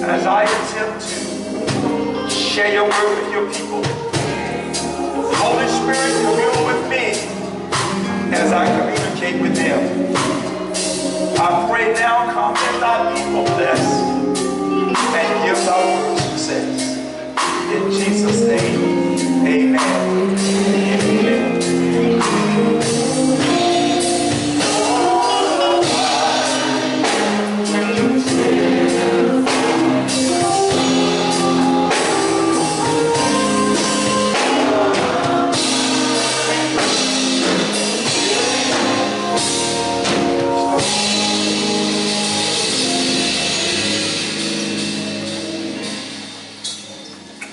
as I attempt to share your word with your people, Holy Spirit, commune with me as I communicate with them. I pray now, come and thy people bless and give thy word success. In Jesus' name, amen. Amen.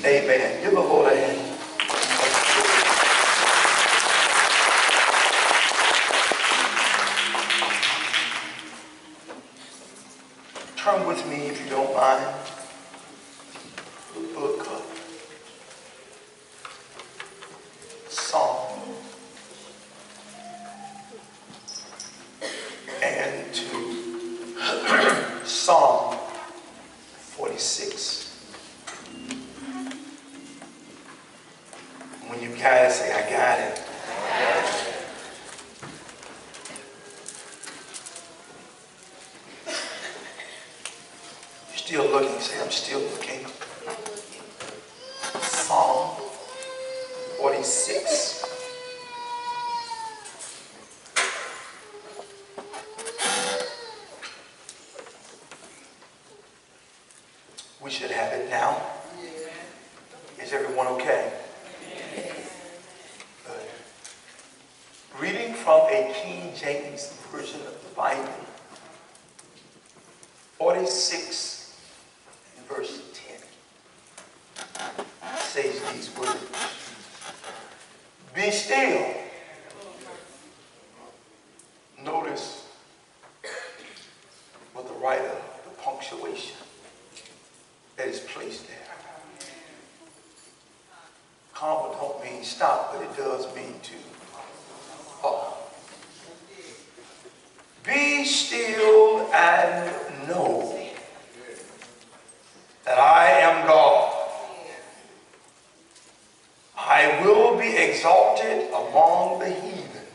Amen. Give the Lord a hand. Turn with me, if you don't mind, to the book of Psalm and to Psalm 46. When you guys say, I got it. You're still looking. Say, I'm still looking. Psalm 46. We should have it now. Is everyone okay? Reading from a King James version of the Bible, 46 and verse 10 says these words. Be still. Notice what the writer, the punctuation that is placed there. Comma don't mean stop, but it does mean to be still and know that I am God. I will be exalted among the heathen.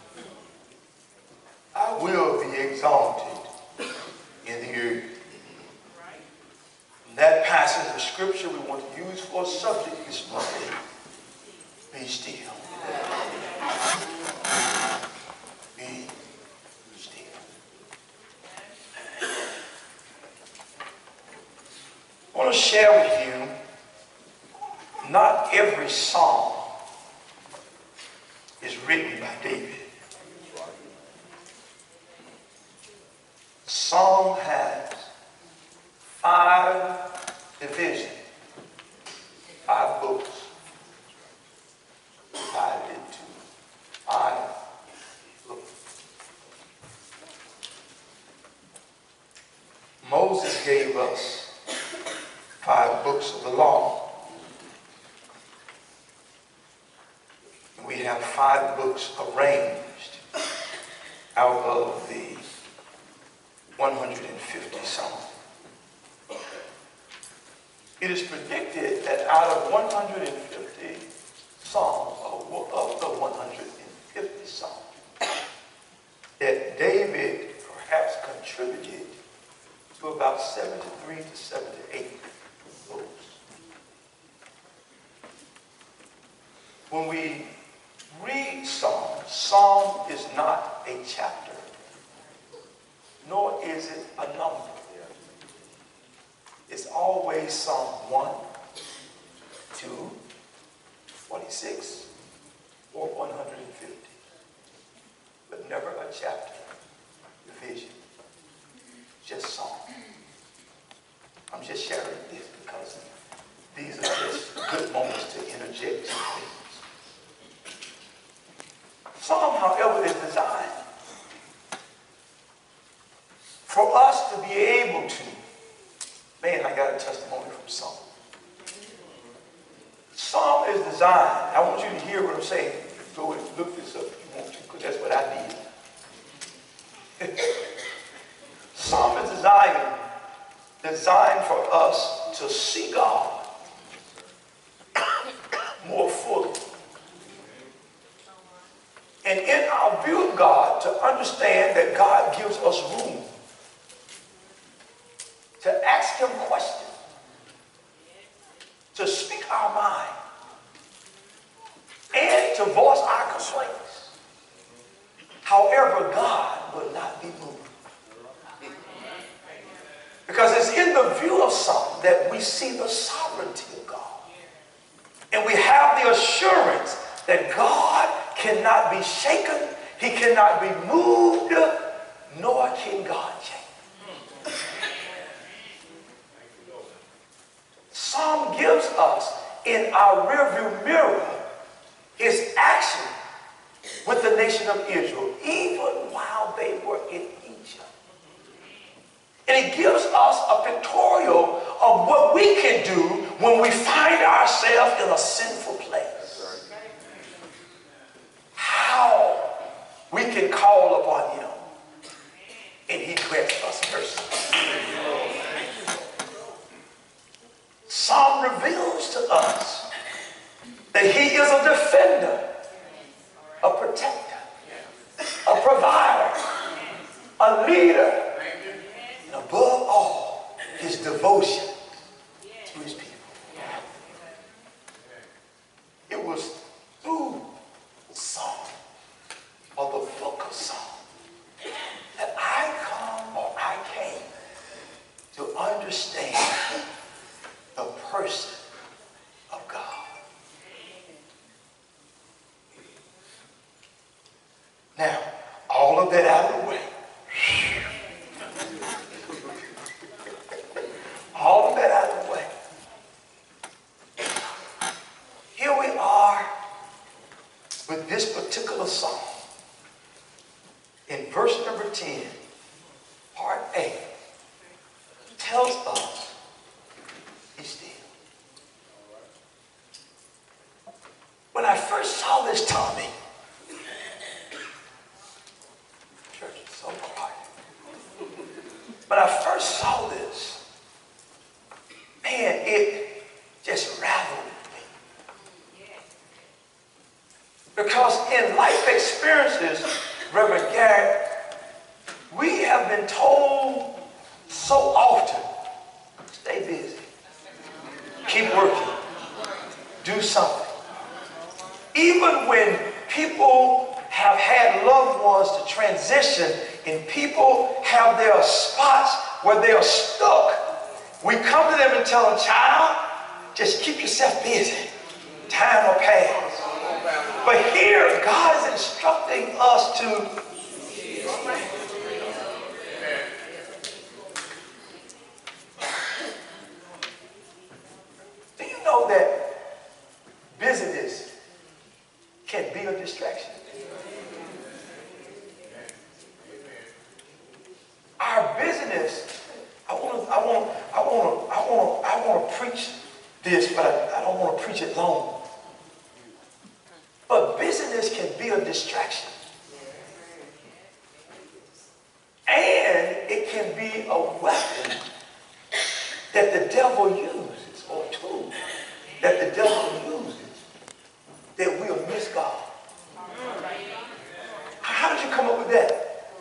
I will be exalted in the earth. In that passage of scripture we want to use for a subject this morning. Be still. Be still. I want to share with you, not every psalm is written by David. Psalm has 5 divisions, 5 books, divided into 5 books. Moses gave us 5 books of the law. We have 5 books arranged out of the 150 Psalms. It is predicted that out of 150 Psalms, of the 150 Psalms, that David perhaps contributed to about 73 to 78 books. When we read Psalm, Psalm is not a chapter, nor is it a number. It's always Psalm 1, 2, 46, or 150, but never a chapter division, just Psalm. I'm just sharing this because these are just good moments to interject some things. Psalm, however, is designed for us to be able to. Man, I got a testimony from Psalm. Psalm is designed. I want you to hear what I'm saying. Go and look this up if you want to, because that's what I did. Psalm is designed for us to see God more fully. And in our view of God, to understand that God gives us room to ask him questions, to speak our mind, and to voice our complaints. However, God will not be moved. Because it's in the view of some that we see the sovereignty of God. And we have the assurance that God cannot be shaken, he cannot be moved, nor can God change. Psalm gives us in our rearview mirror his action with the nation of Israel, even while they were in Egypt. And it gives us a pictorial of what we can do when we find ourselves in a sinful place. How we can call upon him and he grants us mercy. Psalm reveals to us that he is a defender, a protector, a provider, a leader, and above all, his devotion to his people. It was through the Psalm, or the book of Psalm, that I came to understand the person of God. Now, all of that out of the way. All of that out of the way. Here we are with this particular psalm. In verse number 10, part A, tells us, be still. When I first saw this, Tommy, church is so quiet. When I first saw this, man, it just rattled me. Because in life experiences, Reverend Garrett, we have been told so often, stay busy, keep working, do something. Even when people have had loved ones to transition and people have their spots where they are stuck, we come to them and tell them, child, just keep yourself busy. Time will pass. But here, God is instructing us to do you know that busyness can be a distraction? Our business, I want to preach this, but I don't want to preach it long. But busyness can be a distraction. And it can be a weapon that the devil uses, or a tool that the devil uses, that we'll miss God. How did you come up with that?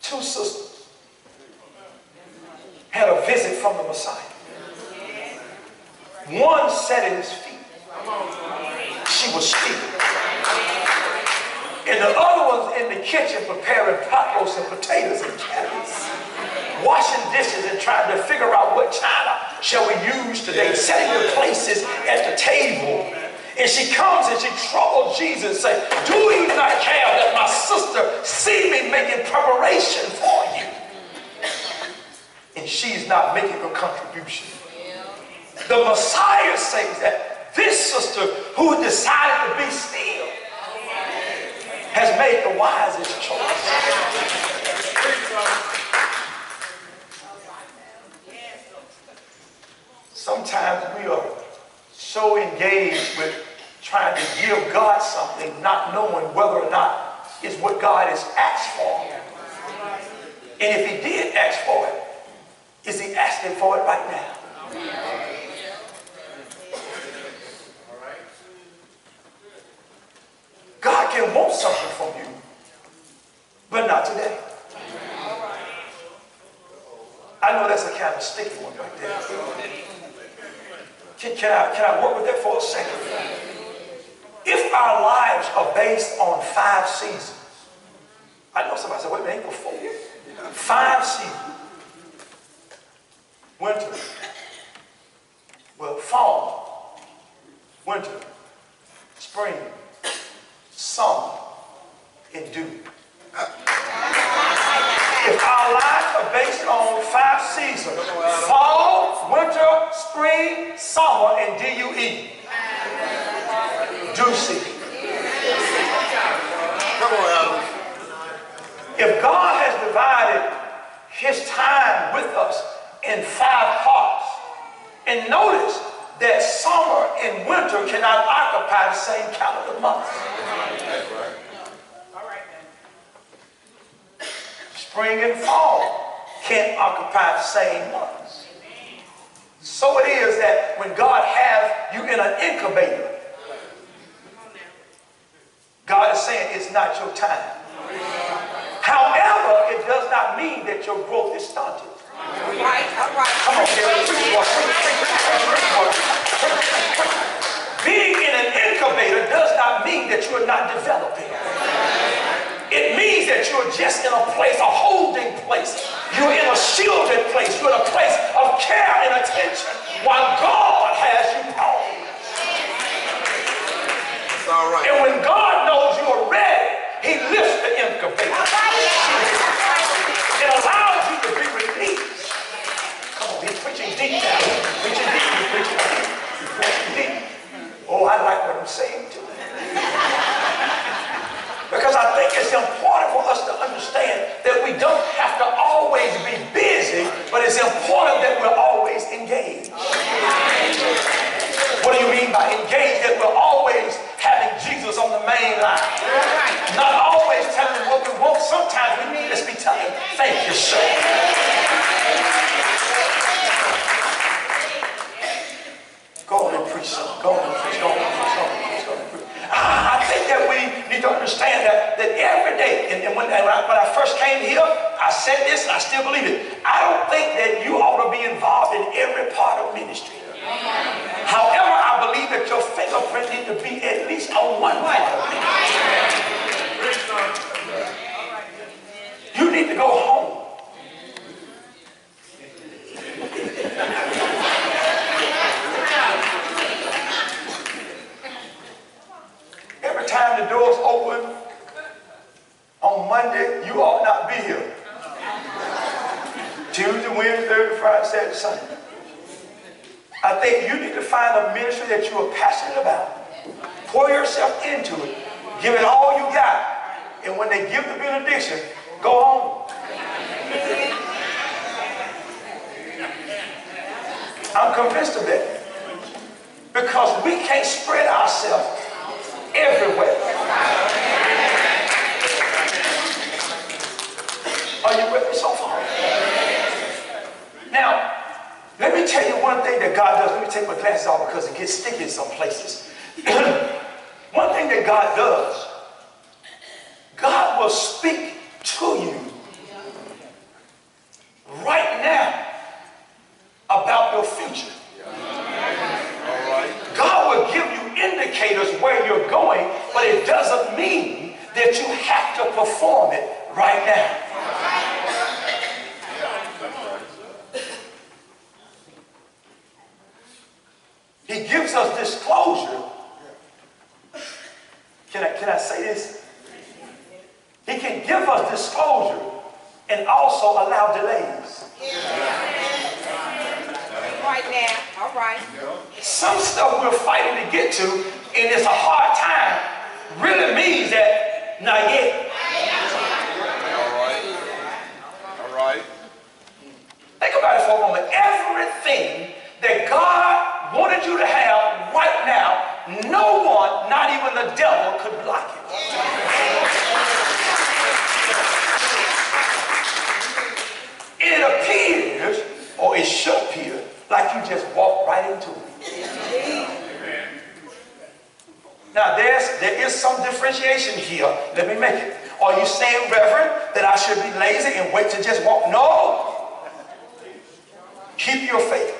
Two sisters had a visit from the Messiah. One sat at his feet. She was speaking. And the other one's in the kitchen preparing pot roast and potatoes and carrots, washing dishes and trying to figure out what china shall we use today, setting the places at the table. And she comes and she troubles Jesus and says, do you not care that my sister see me making preparation for you? And she's not making a contribution. The Messiah says that this sister who decided to be still has made the wisest choice. Sometimes we are so engaged with trying to give God something, not knowing whether or not it's what God has asked for. And if he did ask for it, is he asking for it right now? God can want something from you, but not today. I know that's a kind of sticky one right there. Can I work with that for a second? If our lives are based on 5 seasons, I know somebody said, wait a minute, ain't 4. 5 seasons. Winter. Well, fall. Winter. Spring. Summer. And dew. If our lives are based on 5 seasons, fall, winter, spring, summer, and D-U-E. Dew season. Come on, Alan. If God has divided his time with us in 5 parts, and notice that summer and winter cannot occupy the same calendar month. Spring and fall can't occupy the same months. So it is that when God has you in an incubator, God is saying it's not your time. However, it does not mean that your growth is stunted. All right. Come on, being in an incubator does not mean that you are not developing. It means that you're just in a place, a holding place. You're in a shielded place. You're in a place of care and attention while God has you home. It's all right. And when God knows you're ready, he lifts the incubator. It allows you to be released. Come on, he's preaching deep now. Preaching deep. He's preaching deep. He's preaching deep. Oh, I like what I'm saying too. Because I think it's important for us to understand that we don't have to always be busy, but it's important that we're always engaged. What do you mean by engaged? That we're always having Jesus on the main line. Not always telling him what we want. Sometimes we need to be telling him, thank you, sir. Go on and preach, son. Go on and preach. Go on and preach. Go on and preach. Go on and preach. I think that we need to understand that every day, and when I first came here, I said this and I still believe it. I don't think that you ought to be involved in every part of ministry. However, I believe that your fingerprint needs to be at least on one part of ministry. You need to go home. Every time the doors open on Monday, you ought not be here. Tuesday, Wednesday, Thursday, Friday, Saturday, Sunday. I think you need to find a ministry that you are passionate about. Pour yourself into it. Give it all you got. And when they give the benediction, go home. I'm convinced of that. Because we can't spread ourselves everywhere. Are you with me so far? Now, let me tell you one thing that God does. Let me take my glasses off because it gets sticky in some places. One thing that God does, God will speak to you right now about your future. God will give you indicators where you're going, but it doesn't mean that you have to perform it right now. He gives us disclosure. Can I say this? He can give us disclosure and also allow delays. Right now, all right. Some stuff we're fighting to get to, and it's a hard time, really means that not yet. All right. Think about it for a moment. Everything that God wanted you to have right now, no one, not even the devil, could block it. It appears, or it should appear, like you just differentiation here. Let me make it. Are you saying, Reverend, that I should be lazy and wait to just walk? No. Keep your faith.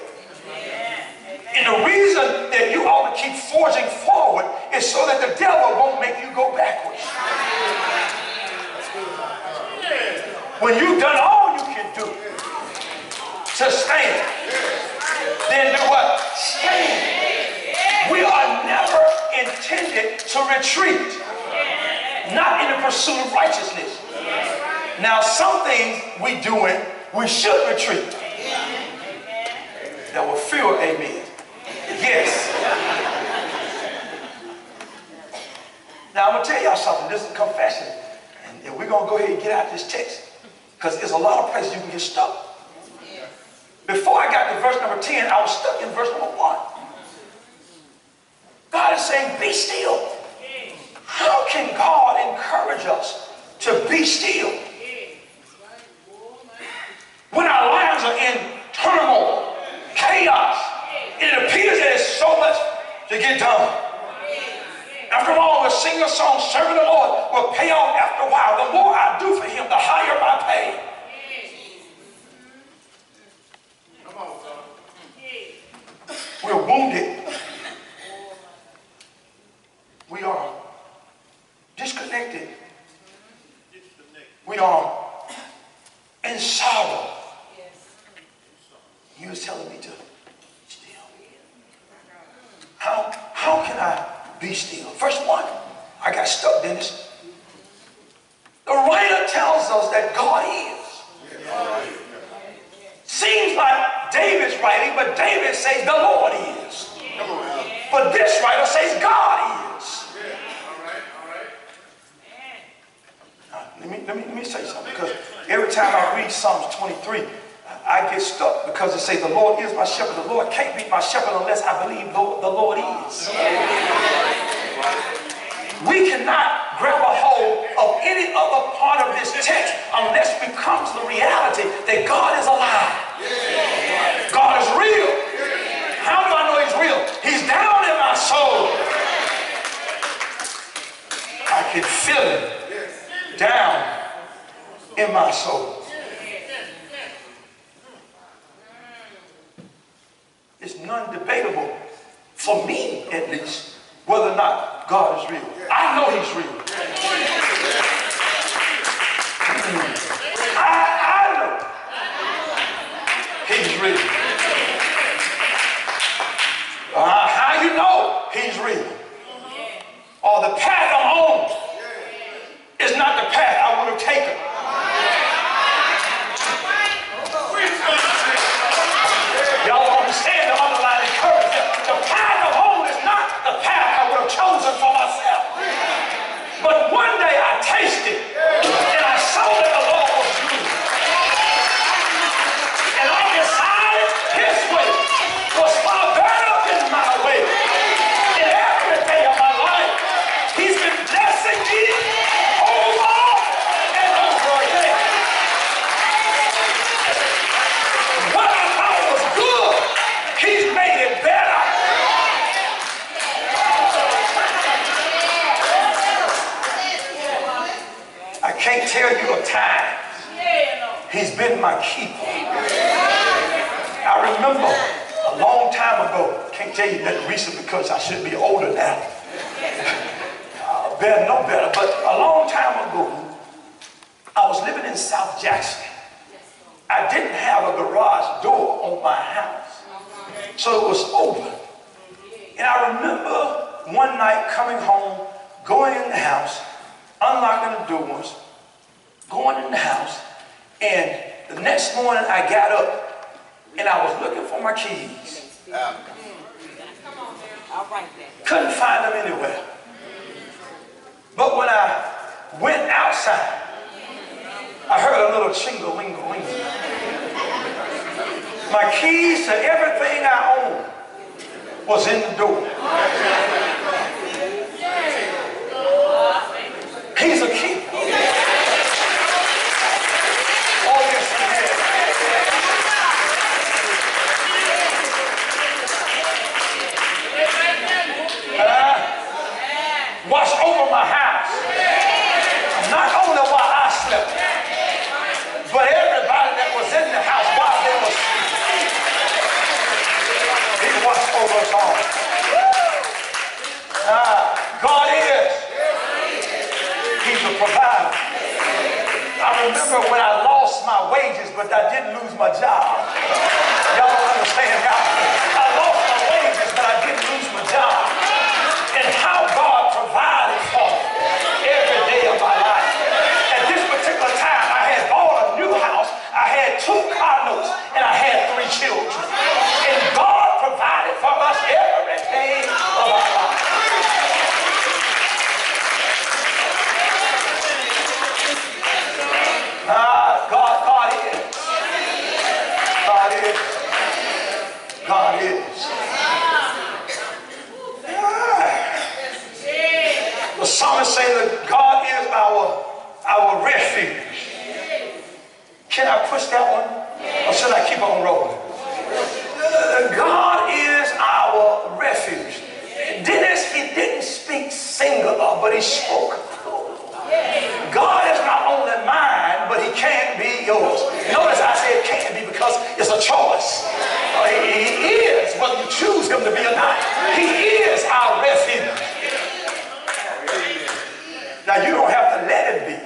And the reason that you ought to keep forging forward is so that the devil won't make you go backwards. When you've done all you can do to stand, then do what? Stand. We are never intended to retreat, not in the pursuit of righteousness. Now, some things we doing, we should retreat. That will feel amen. Yes. Now, I'm going to tell y'all something. This is a confession. And we're going to go ahead and get out this text. Because there's a lot of places you can get stuck. Before I got to verse number 10, I was stuck in verse number 1. God is saying, be still. How can God encourage us to be still when our lives are in turmoil, chaos? It appears that there's so much to get done. After all, we'll sing a song, serving the Lord will pay off after a while. The more I do for him, the higher my pay. Come on, son. We're wounded. We are disconnected. We are in sorrow. He was telling me to still. How can I be still? First one, I got stuck, Dennis. The writer tells us that God is. Seems like David's writing, but David says the Lord is. But this writer says God is. Let me say something, because every time I read Psalms 23, I get stuck because it says the Lord is my shepherd. The Lord can't be my shepherd unless I believe the Lord is. We cannot grab a hold of any other part of this text unless we come to the reality that God is alive. God is real. How do I know he's real? He's down in my soul. I can feel him down in my soul. It's non-debatable, for me at least, whether or not God is real. I know he's real. I know he's real. How you know he's real? Or the path I'm on is not the path I would have taken. Y'all understand the underlying encouragement. The path I'm on is not the path I would have chosen for myself. But one day I tasted and I saw that the Lord was good. And I decided his way was far better than my way. And every day of my life, he's been blessing me over and over again. What I thought was good, he's made it better. I can't tell you a time he's been my keeper. I remember a long time ago, can't tell you that recent because I should be older now. Better know better, but a long time ago, I was living in South Jackson. I didn't have a garage door on my house, so it was open. And I remember one night coming home, going in the house, unlocking the doors, going in the house, and the next morning I got up and I was looking for my keys. Couldn't find them anywhere. But when I went outside, I heard a little chingle-lingle-ling. My keys to everything I owned was in the door. He's a keeper. Oh, yes, he is. Watch over my house. remember when I lost my wages, but I didn't lose my job. Y'all don't understand, y'all. I lost my wages, but I didn't lose my job. And how God provided for me every day of my life. At this particular time, I had bought a new house, I had 2 car notes, and I had 3 children. And God provided for us every day of our life. God is. The psalmist says that God is our refuge. Can I push that one? Or should I keep on rolling? God is our refuge. Dennis, he didn't speak singular, but he spoke. God is not only mine, but he can be yours. Notice I said can be because it's a choice. He is, whether you choose him to be or not. He is our refuge. Now you don't have to let him be,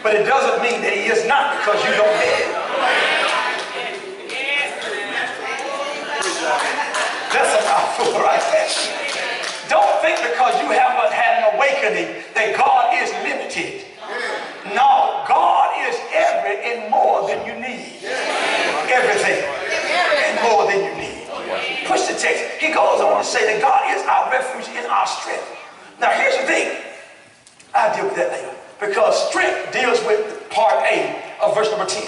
but it doesn't mean that he is not because you don't let him. That's a mouthful right there. Don't think because you haven't had an awakening that God is limited. No, God is every and more than you need. Everything and more than you need. Push the text. He goes on to say that God is our refuge and our strength. Now here's the thing. I'll deal with that later. Because strength deals with part A of verse number 10.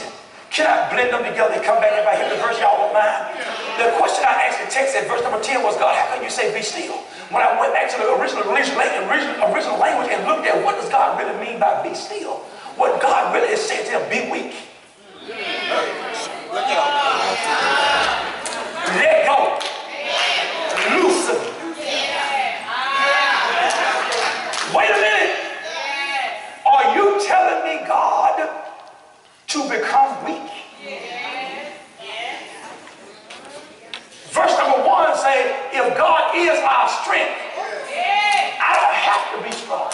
Can I blend them together and come back if I hit the verse y'all won't mind? The question I asked the text at verse number 10 was, God, how can you say be still? When I went back to the original language and looked at what does God really mean by be still? What God really is saying to him, be weak. Let go. Loosen. Wait a minute. Are you telling me, God, to become weak? Verse number 1 says, if God is our strength, I don't have to be strong.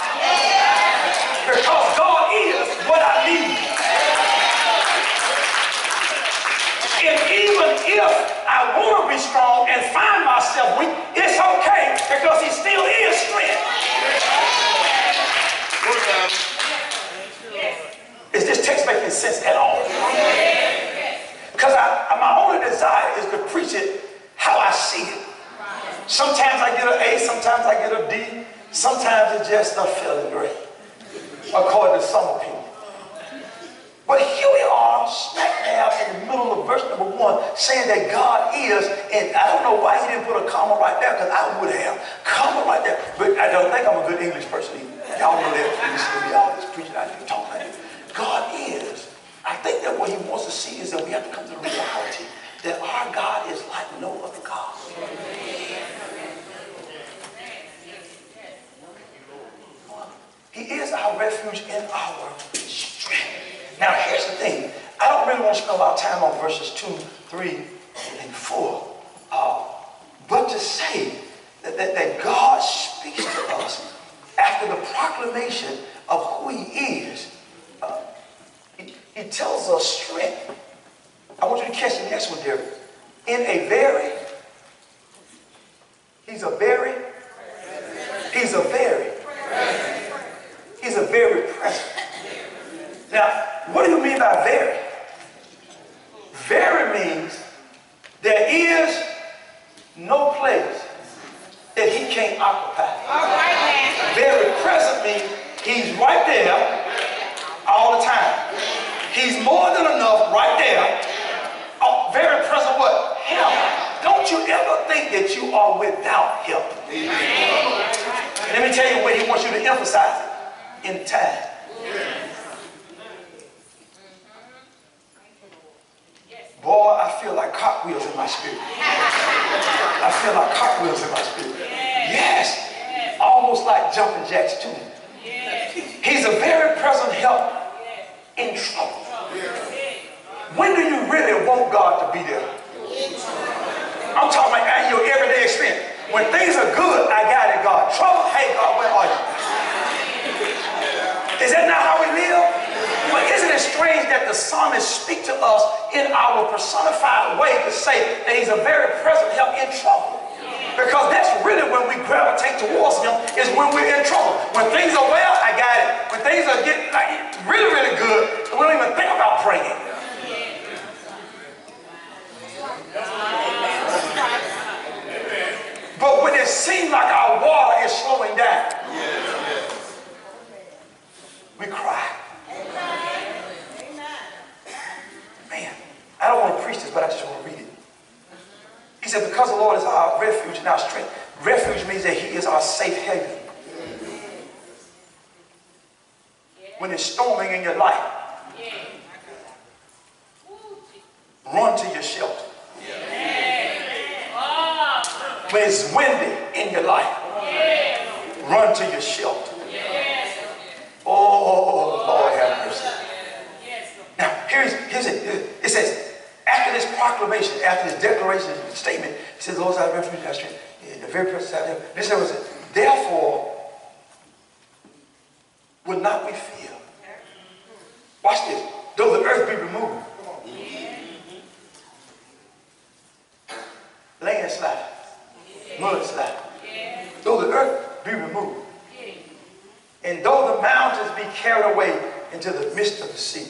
Because God is what I need. And even if I want to be strong and find myself weak, it's okay because he still is strength. Is this text making sense at all? Because my only desire is to preach it how I see it. Sometimes I get an A, sometimes I get a D, sometimes it's just a feeling great, according to some people. But here we are, smack dab in the middle of verse number 1, saying that God is, and I don't know why he didn't put a comma right there, because I would have. Comma right there. But I don't think I'm a good English person either. Y'all know that. Listen to me, all this preaching I do, talk like this. God is. I think that what he wants to see is that we have to come to the reality that our God is like no other God. He is our refuge and our strength. Now here's the thing. I don't really want to spend a lot of time on verses 2, 3, and 4. But to say that God speaks to us after the proclamation of who he is, he tells us strength. I want you to catch the next one there. He's a very present. Now, what do you mean by very? Very means there is no place that he can't occupy. All right, man. Very present means he's right there all the time. He's more than enough right there. Oh, very present what? Help. Don't you ever think that you are without help. Let me tell you what he wants you to emphasize it in time. Boy, I feel like cartwheels in my spirit. I feel like cartwheels in my spirit. Yes. Almost like jumping jacks too. He's a very present help in trouble. When do you really want God to be there? I'm talking about your everyday experience. When things are good, I got it, God. Trouble, hey, God, where are you? Is that not how we live? But isn't it it strange that the psalmist speaks to us in our personified way to say that he's a very present help in trouble? Because that's really when we gravitate towards him, is when we're in trouble. When things are well, I got it. When things are getting like really, really good, we don't even think about praying. But when it seems like our water is slowing down, we cry. Man, I don't want to preach this, but I just want to read it. He said, because the Lord is our refuge and our strength. Refuge means that he is our safe haven. When it's storming in your life, run to your shelter. When it's windy in your life, run to your shelter. Oh, Lord have mercy. Now, here's it. It says, after this proclamation, after this declaration statement, it says, Lord is our refuge and our strength. In the very presence of him. This was it. Therefore, will not we fear? Watch this. Though the earth be removed, landslide, mudslide. Though the earth be removed, and though the mountains be carried away into the midst of the sea,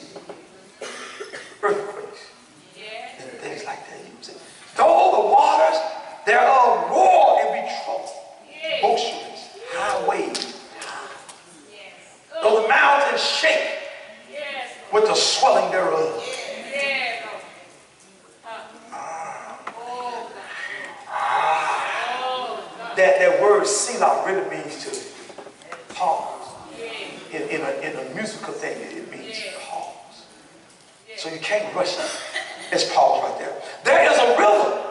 earthquakes and things like that. Though the waters thereof roar and be troubled, boisterous, high waves, though the mountains shake with the swelling thereof. That word Selah really means to pause. In a musical thing, it means pause. So you can't rush it. Let's pause right there. There is a river,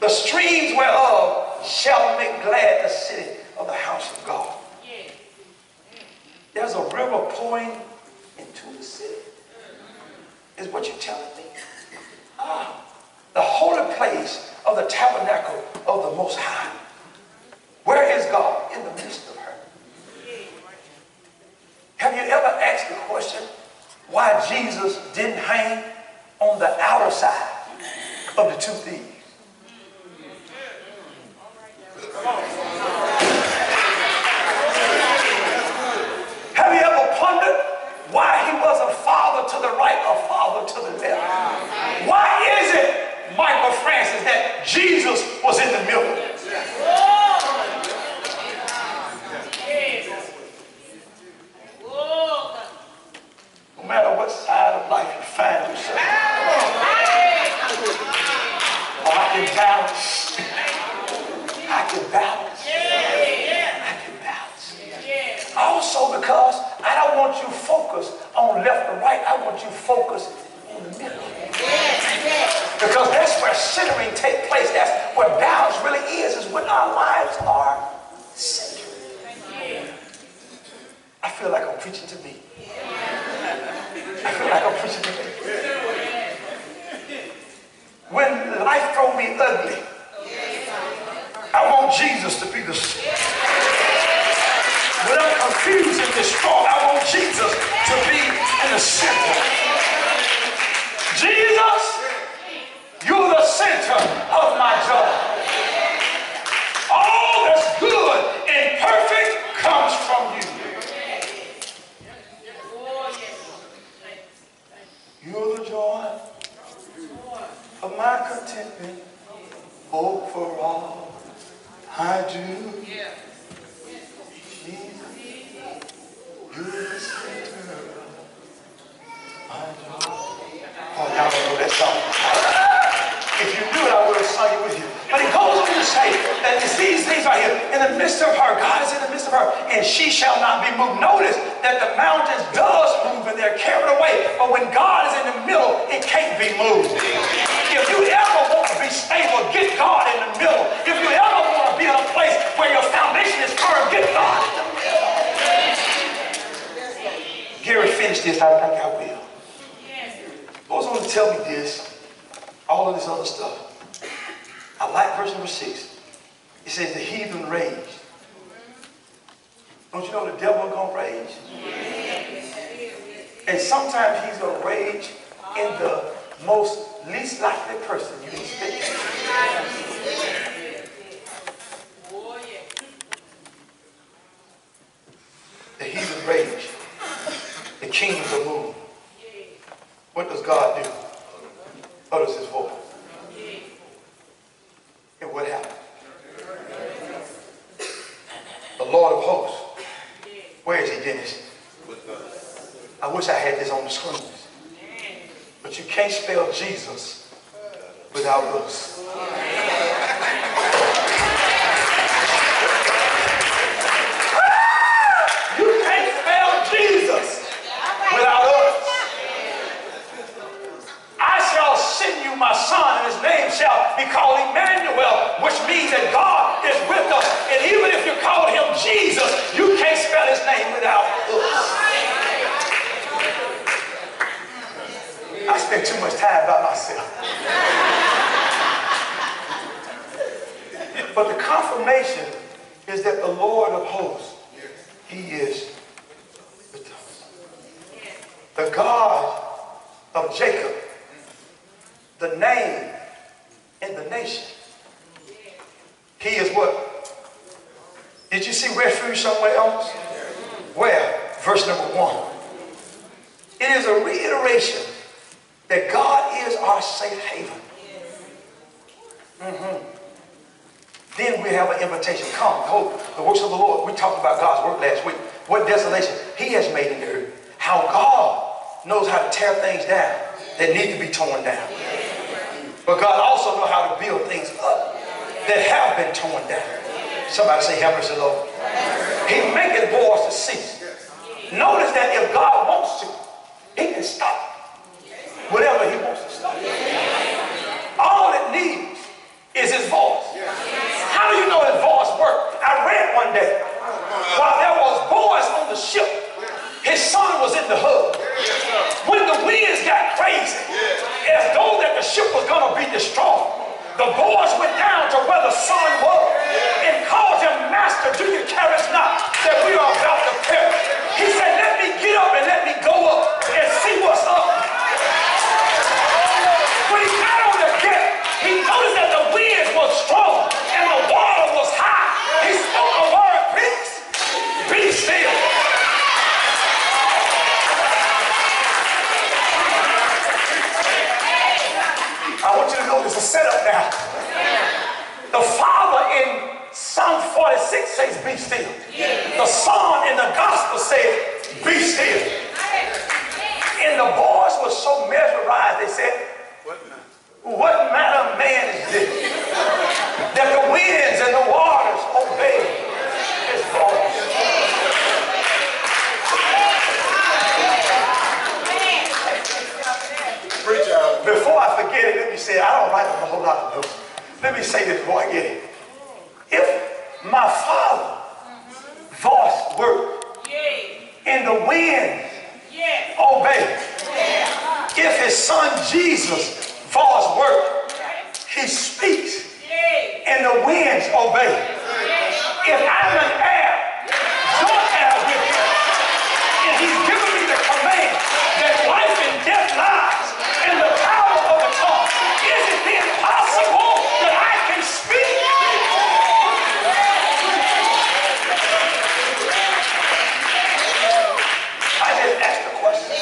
the streams whereof shall make glad the city of the house of God. There's a river pouring into the city. Is what you're telling me? The holy place of the tabernacle of the Most High. Where is God? In the midst of her. Have you ever asked the question why Jesus didn't hang on the outer side of the two thieves? Have you ever pondered why he wasn't father to the right or father to the left? Why is it, Michael Francis, that Jesus was in the middle? No matter what side of life you find yourself, or I can balance. I can balance. I can balance. Also because I don't want you focused on left or right. I want you focused in the middle. Because that's where centering takes place. That's where balance really is when our lives are centered. I feel like I'm preaching to me. I feel like I'm preaching to me. When life throws me ugly, I want Jesus to be the center. When I'm confused and distraught, I want Jesus to be in the center. Jesus, you're the center of my joy. All that's good and perfect comes from you. You're the joy of my contentment. Hope for all I do. Jesus, you're the center of my joy. Oh, y'all don't know that song. If you knew it, I would have sung it with you. But it goes on to say that it's these things right here. In the midst of her, God is in the midst of her, and she shall not be moved. Notice that the mountains does move and they're carried away. But when God is in the middle, it can't be moved. If you ever want to be stable, get God in the middle. If you ever want to be in a place where your foundation is firm, get God in the middle. Gary finished this, I think I will. Goes on to tell me this, all of this other stuff. I like verse number 6. It says the heathen raged. Don't you know the devil is going to rage? And sometimes he's going to rage in the most least likely person you expect. The heathen rage. The kingdoms are moved. What does God do? Utters his voice. And what happened? The Lord of hosts. Where is he, Dennis? I wish I had this on the screen. But you can't spell Jesus without us. You can't spell Jesus without us. I shall send you my son, and his name shall be called Emmanuel, which means that God is with us. And even if you call him Jesus, you can't spell his name without us. I spend too much time by myself. But the confirmation is that the Lord of hosts, he is with us. The God of Jacob, the name in the nation. He is what? Did you see refuge somewhere else? Where? Verse number 1. It is a reiteration that God is our safe haven. Then we have an invitation. Come, behold the works of the Lord. We talked about God's work last week. What desolation he has made in the earth. How God knows how to tear things down that need to be torn down. But God also knows how to build things up that have been torn down. Somebody say, have mercy, Lord. He maketh wars to cease. Notice that if God wants to, he can stop whatever he wants to stop. All it needs is his voice. How do you know his voice works? I read one day, while there was boys on the ship, his son was in the hub. When the winds got crazy, as though that the ship was going to be destroyed, the boys went down to where the son was and called him, Master, do you care us not that we are about to perish? He said, let me get up and let me go up and see what's up. When he got on the deck, he noticed that the winds were strong and the water was high. He spoke a word, peace, be still. I want you to know there's a setup now. The Father in Psalm 46 says, be still. The Son in the Gospel says, be still. And the boys were so mesmerized, they said, what manner of man is this? That the winds and the waters obey his voice. Before I forget it, let me say, I don't write a whole lot of notes. Let me say this before I get it. If my Father's voice worked and the winds obey, if his son Jesus' voice worked, he speaks and the winds obey. If I'm an heir, joint heir with him, and he's given me the command that life and death lies in the power of the tongue, is it then possible that I can speak? I just asked the question.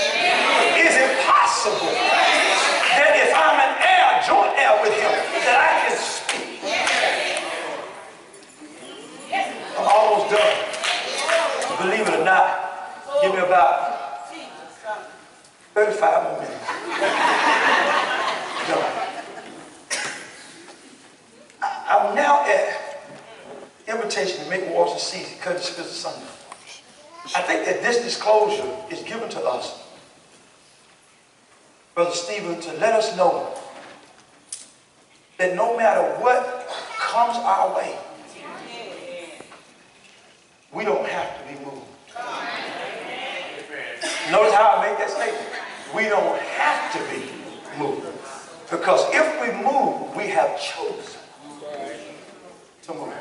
Is it possible that if I'm an heir, joint heir with him, that I can speak? I'm almost done. Believe it or not, give me about 35 more minutes. Done. I'm now at invitation to make wars to cease because it's because of Sunday. I think that this disclosure is given to us, Brother Stephen, to let us know that no matter what comes our way, we don't have to be moved. Notice how I make that statement. We don't have to be moved. Because if we move, we have chosen to move.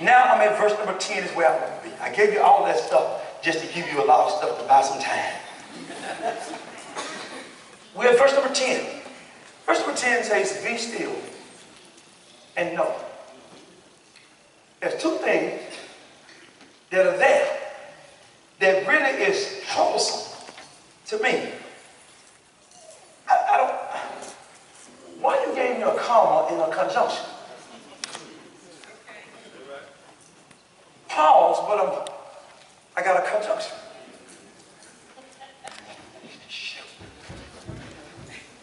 Now I'm at verse number 10 is where I want to be. I gave you all that stuff just to give you a lot of stuff to buy some time. We're at verse number 10. Verse number 10 says, be still and know. There's two things that are there that really is troublesome to me. I don't, why you gave me a comma in a conjunction? Pause, but I got a conjunction.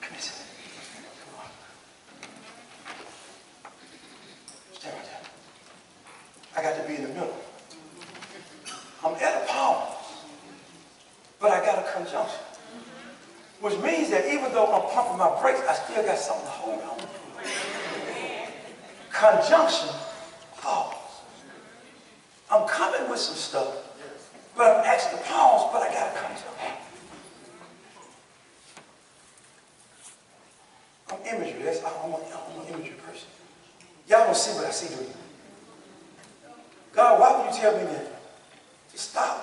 Come here, sit. Come on. Stay right there. I got to be in the middle. I'm at a pause, but I got a conjunction. Which means that even though I'm pumping my brakes, I still got something to hold on to. Conjunction, pause. I'm coming with some stuff, but I'm actually pause, but I got to conjunction. I'm imagery. I'm an imagery person. Y'all don't see what I see, do you? God, why would you tell me to stop?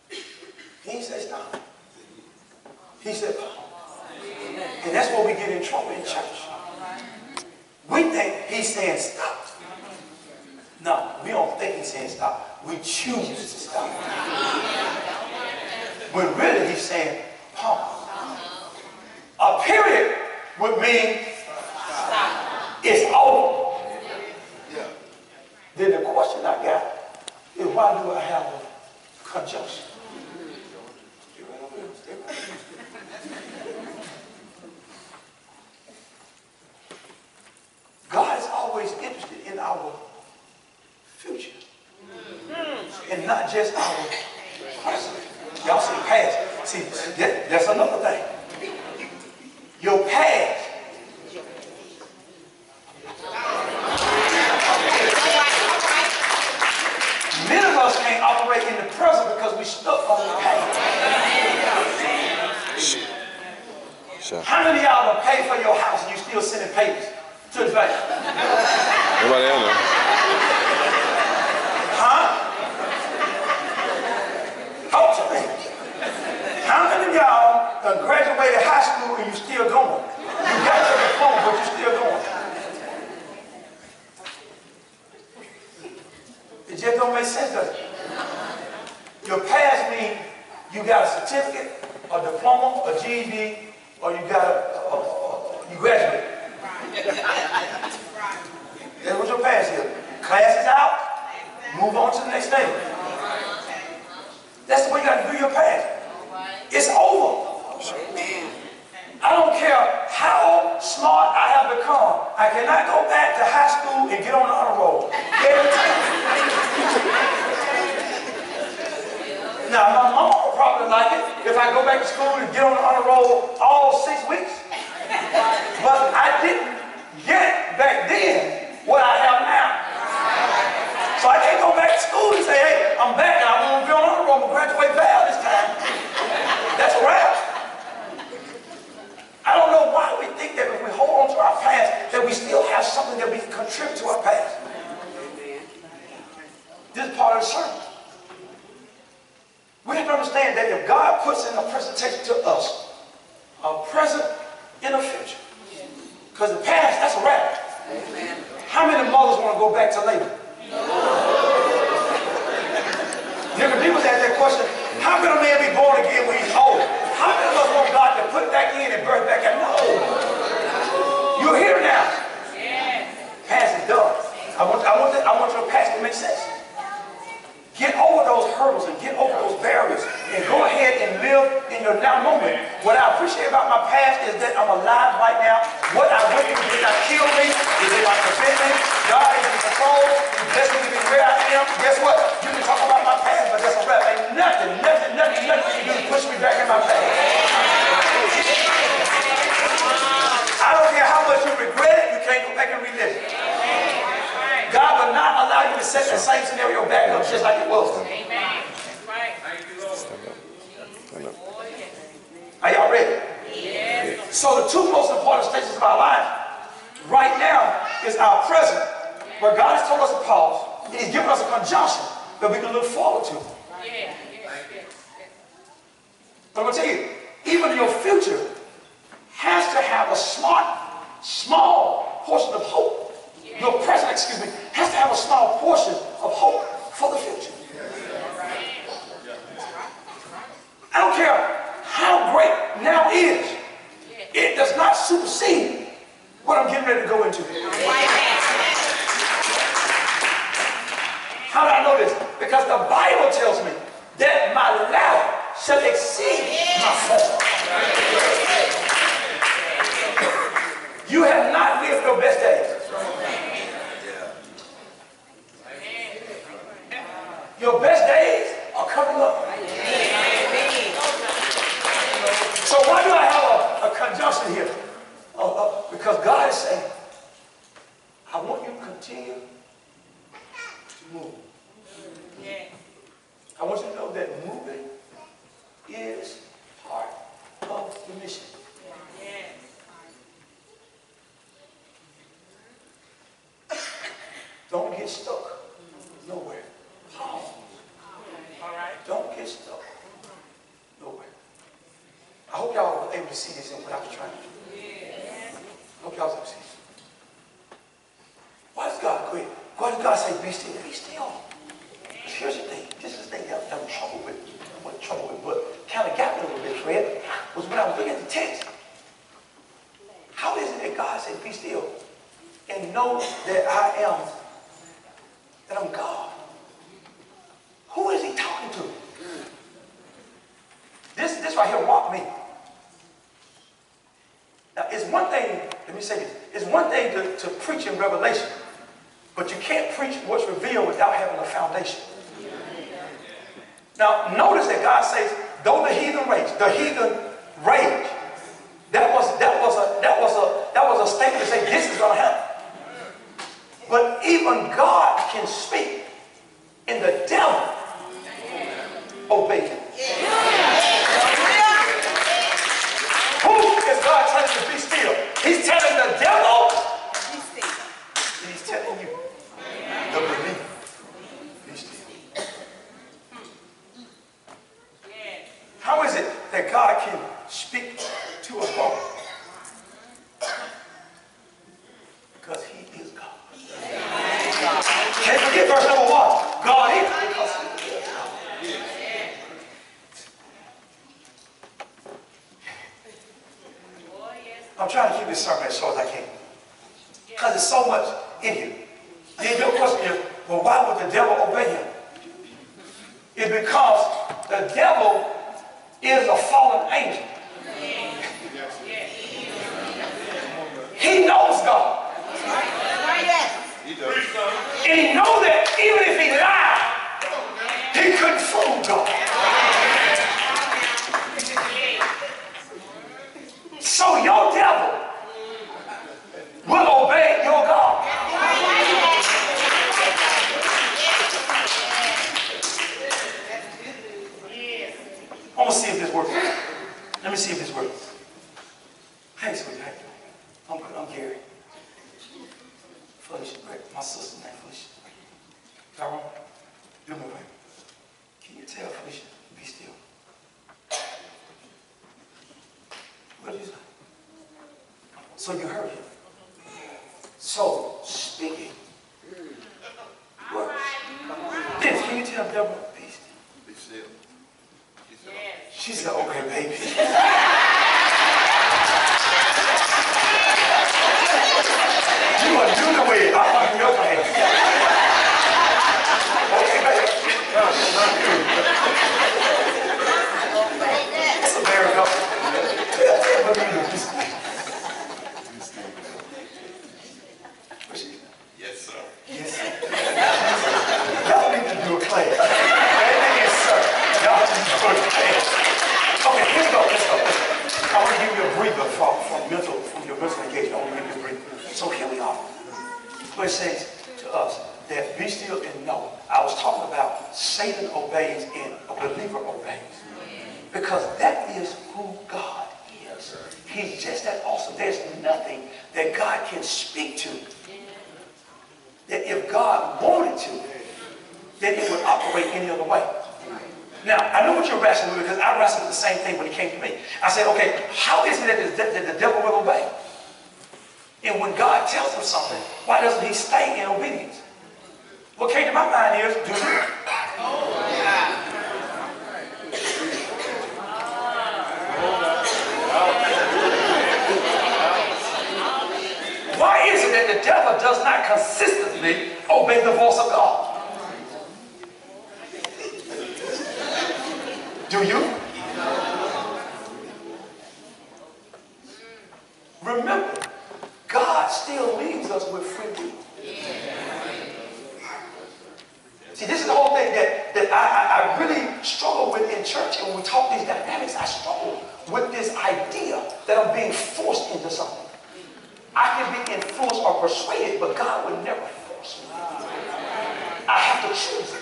He didn't say stop. He said, and that's where we get in trouble in church. We think he's saying stop. No, we don't think he's saying stop. We choose to stop. When really he's saying pause. A period would mean it's over. Then the question I got is, why do I have a conjunction? Stay right over there. Stay right over there. God is always interested in our future and not just our present. Y'all see past. See, that's another thing. Your past. Many of us can't operate in the present because we stuck on the past. How many of y'all have paid for your house and you still sending papers to the bank? Nobody else know. Huh? Talk to me. How many of y'all done graduated high school and you still going? You got your diploma, but you still going. It just don't make sense, does it? Your past means you got a certificate, a diploma, a GED, or you got you graduated. That's what your past is. Class is out, move on to the next thing. That's the way you got to do your past. It's over. I don't care how smart I have become. I cannot go back to high school and get on the honor roll. Every time. Now, my mom will probably like it if I go back to school and get on the honor roll all 6 weeks. But I didn't get back then what I have now. So I can't go back to school and say, hey, I'm back and I want to be on the honor roll and graduate Val this time. That's a wrap. I don't know why we think that if we hold on to our past, that we still have something that we can contribute to our past. This is part of the sermon. We have to understand that if God puts in a presentation to us, a present and a future, because the past, that's a wrap. How many mothers want to go back to labor? Different people ask that question, how can a man be born again when he's old? How many of us want God to put back in and birth back out? No. You're here now. Past is done. I want your past to make sense. Get over those hurdles and get over those barriers and go ahead and live in your now moment. What I appreciate about my past is that I'm alive right now. What I went through did not kill me. It did not prevent me. God is in control. He blessed me to be where I am. Guess what? You can talk about my past, but that's a wrap. Ain't nothing you can do to push me back in my past. I don't care how much you regret it, you can't go back and relive it. God will not allow you to set the same scenario back up just like it was. Amen. That's right. Stand up. Are y'all ready? Yes. So the two most important stages of our life right now is our present, where God has told us to pause. He's given us a conjunction that we can look forward to. But I'm going to tell you, even your future has to have a small portion of hope. Your present, has to have a small portion of hope for the future. I don't care how great now is. It does not supersede what I'm getting ready to go into. How do I know this? Because the Bible tells me that my latter shall exceed my former. You have not lived your best days. Your best days are coming up. So why do I have a conjunction here? Because God is saying, I want you to continue to move. I want you to know that moving is part of the mission. Don't get stuck nowhere. Pause. Don't get stuck nowhere. I hope y'all were able to see this in what I was trying to do. I hope y'all was able to see this. Why does God quit? Why does God say, be still? Be still. Here's the thing. This is the thing that I'm trouble with. I'm in trouble with, but kind of got me a little bit, Fred, was when I was looking at the text. How is it that God said, be still, and know that that I'm God? Who is he talking to? This right here walked me. Now, it's one thing, let me say this, it's one thing to preach in Revelation, but you can't preach what's revealed without having a foundation. Now, notice that God says, though the heathen rage, that was a statement to say this is going to happen. But even God can speak, and the devil obey him. Who is God telling to be still? He's telling the devil, be still. He's telling you, the believer, be still. How is it that God can speak to a bone? Because he is God. Can't forget verse number 1. God is because he is God. I'm trying to keep this sermon as short as I can. Because there's so much in here. Then your question is, well, why would the devil obey him? It's because the devil is a fallen angel. He knows God. And he knows that even if he lied, he couldn't fool God. So your devil will obey your God. I'm going to see if this works. Let me see if this works. Hey, sweetheart. I'm Gary. Felicia, my sister's name, Felicia. Tyrone, do me a favor. Can you tell Felicia to be still? What did you say? So you heard him. So speaking works. Vince, can you tell Deborah be still? Be still. She said, okay, baby. You are doing the way I'm on your plan. Okay, baby. It's America. Yes, sir. Yes, sir. Y'all need to do a class. Yes, sir. Y'all need to do a class. Okay, here we go. Let's go. I want to give you a breather from your mental engagement. I want to give you a breather. So here we are. Where it says to us that be still and know. I was talking about Satan obeys and a believer obeys. Because that is who God is. He's just that awesome. There's nothing that God can speak to that if God wanted to, then it would operate any other way. Now, I know what you're wrestling with because I wrestled with the same thing when it came to me. I said, okay, how is it that the devil will obey? And when God tells him something, why doesn't he stay in obedience? What came to my mind is, do you? Why is it that the devil does not consistently obey the voice of God? Do you? Remember, God still leaves us with free will. See, this is the whole thing that I really struggle with in church. And when we talk these dynamics, I struggle with this idea that I'm being forced into something. I can be influenced or persuaded, but God would never force me. I have to choose it.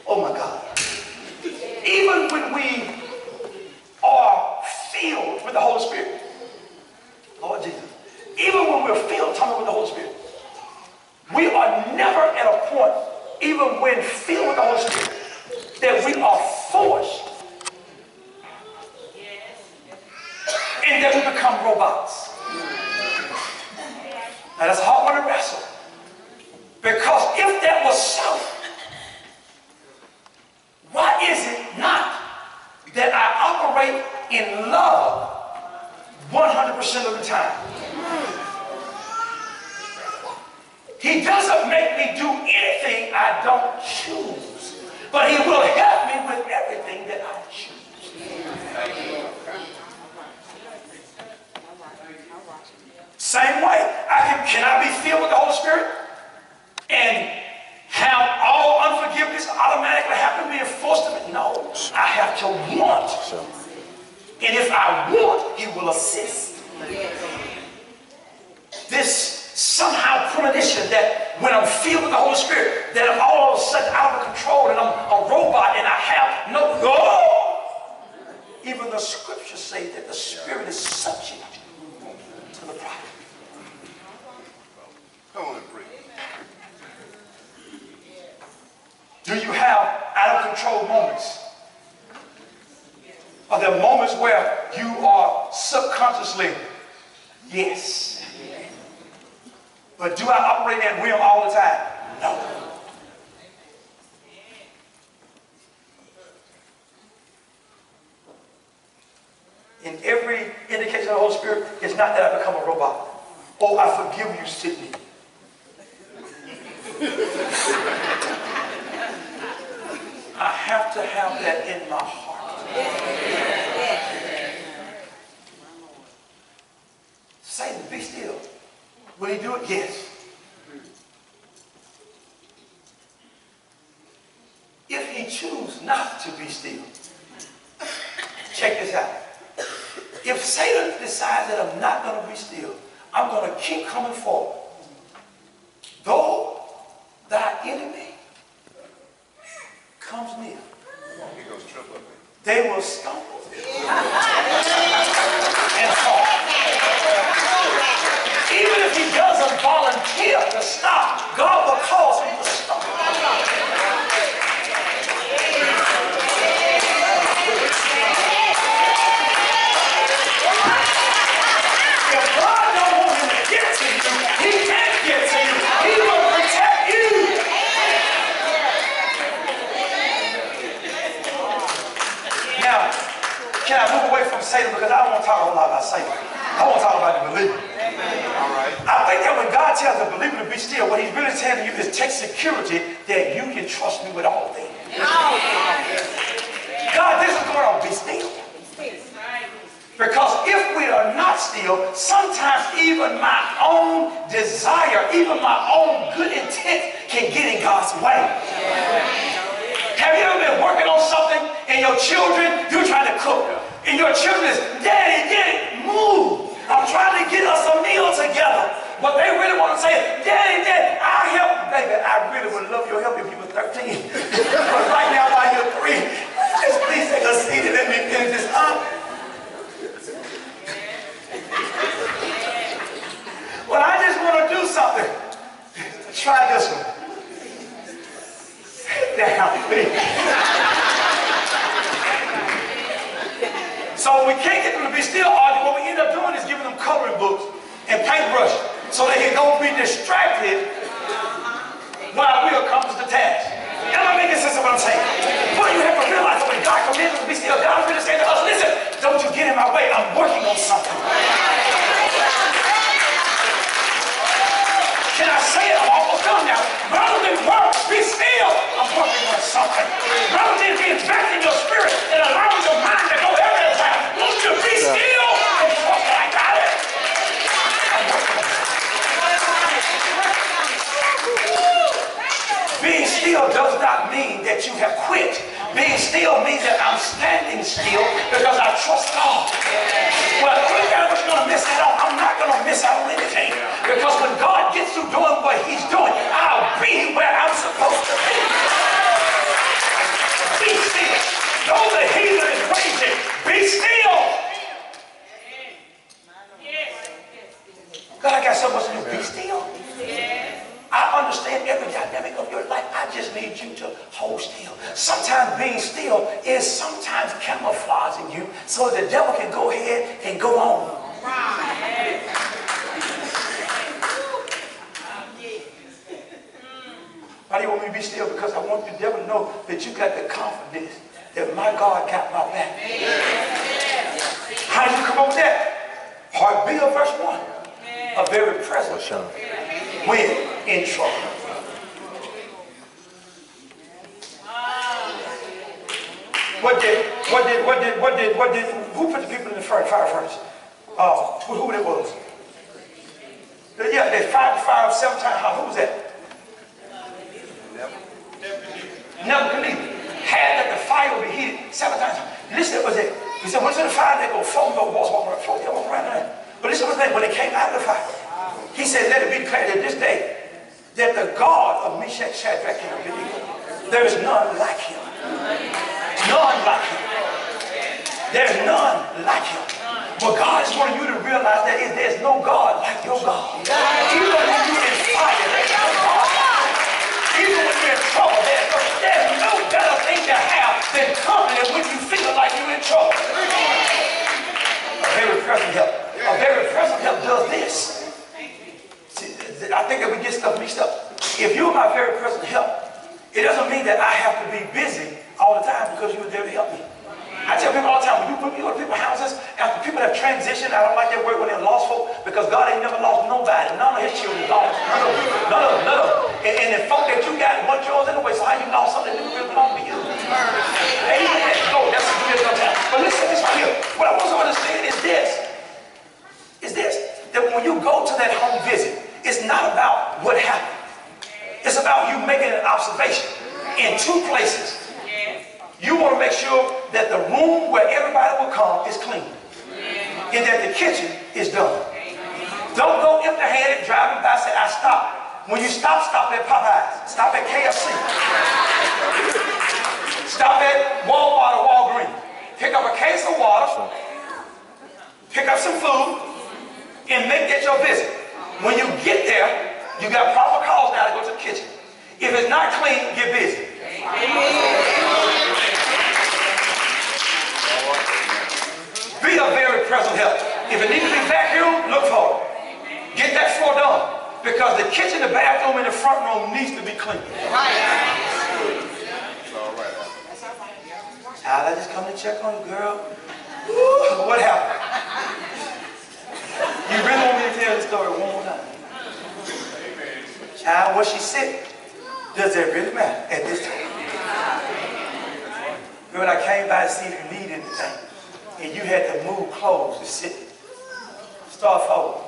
Oh my God. Even when we are filled with the Holy Spirit, Lord Jesus, even when we're filled with the Holy Spirit, we are never at a point, even when filled with the Holy Spirit, that we are forced and that we become robots. Now that's a hard one to wrestle. Because if that was so, why is it not that I operate in love 100% of the time? He doesn't make me do anything I don't choose, but he will help me with everything that I choose. Same way, can I be filled with the Holy Spirit and have all unforgiveness automatically happen being forced to me? No, I have to want. And if I want, he will assist. This somehow premonition that when I'm filled with the Holy Spirit, that I'm all of a sudden out of control and I'm a robot and I have no goal. Even the scriptures say that the Spirit is subject to the prophet. Come on and breathe. Do you have out of control moments? Are there moments where you are subconsciously, yes. But do I operate in that realm all the time? No. In every indication of the Holy Spirit, it's not that I become a robot. Oh, I forgive you, Sydney. I have to have that in my heart. Satan, be still. Will he do it? Yes. If he chooses not to be still, check this out. If Satan decides that I'm not going to be still, I'm going to keep coming forward. Though thy enemy comes near, they will stumble and fall. Even if he doesn't volunteer to stop, God will cause him to stop. If God don't want him to get to you, he can't get to you. He will protect you. Now, can I move away from Satan? Because I don't want to talk a whole lot about Satan. I want to talk about the believer. I think that when God tells the believer to be still, what he's really telling you is take security that you can trust me with all things. God, this is going on. Be still. Because if we are not still, sometimes even my own desire, even my own good intent can get in God's way. Have you ever been working on something and your children, you're trying to cook, and your children is, Daddy, move. I'm trying to get us a meal together. What they really want to say is, Daddy, I'll help you. Baby, I really would love your help if you were 13. But right now, while you're 3, just please take a seat and let me finish this up. Well, I just want to do something. Try this one. So we can't get them to be still arguing. What we end up doing is giving them coloring books and paintbrushes so they can go be distracted while we accomplish the task. Am I making sense of what I'm saying? But you have to realize that when God commands us to be still, God is really saying to us, listen, don't you get in my way. I'm working on something. Can I say it? I'm almost done now. Rather than work, be still. I'm working on something. Rather than being back in your spirit and allowing your mind to go every time, won't you be still and trust that I got it? I'm working on something. Being still does not mean that you have quit. Being still means that I'm standing still because I trust God. Well, you know what you're going to miss out on? I'm not going to miss out on anything. Because when God gets through doing what he's doing, I'll be where I'm supposed to be. Be still. Though the heathen is raging, be still. God, I got so much to do. Be still. I understand every dynamic of your life. I just need you to hold still. Sometimes being still is sometimes camouflaging you so the devil can go ahead and go on. Why do you want me to be still? Because I want the devil to know that you got the confidence that my God got my back. How did you come up with that? Part B of verse 1. A very present when in trouble. Who put the people in the fire furnace? Who it was? Yeah, they fired the fire 7 times. Who was that? Nebuchadnezzar. Had that the fire would be heated 7 times. Listen, was it? He said, once in the fire, they go foam, go walls, walk around there. But listen, when they came out of the fire, he said, let it be declared that this day that the God of Meshach, Shadrach, and Abednego, there is none like him. None like him. There's none like him. But God is wanting you to realize that there's no God like your God. Even when you're in fire, there's no God like him. Even when you're in trouble, there's no better thing to have than confidence when you feel like you're in trouble. A very present help. A very present help does this. I think that we get stuff mixed up. If you're my very present help, it doesn't mean that I have to be busy all the time because you were there to help me. I tell people all the time, when you go to people's houses, after people have transitioned, I don't like that word when they're lost folk, because God ain't never lost nobody. None of his children lost. None of them. And the folk that you got want yours anyway, so how you lost something that didn't belong to you? Amen. No, that's a good time. But listen, this right here. What I want you to understand is this, that when you go to that home visit, it's not about what happened. It's about you making an observation in 2 places. You want to make sure that the room where everybody will come is clean. And that the kitchen is done. Don't go empty-handed driving by and say, I stopped. When you stop at Popeyes. Stop at KFC. Stop at Walmart or Walgreens. Pick up a case of water. Pick up some food. And make that your visit. When you get there, you got proper calls now to go to the kitchen. If it's not clean, get busy. Be a very present help. If it needs to be vacuumed, look for it. Get that floor done. Because the kitchen, the bathroom, and the front room needs to be clean. Child, I just come to check on you, girl. Woo, what happened? You really want me to tell the story one more time? Child, was she sick? Does that really matter at this time? When I came by to see if you need anything, and you had to move clothes to sit, start folding.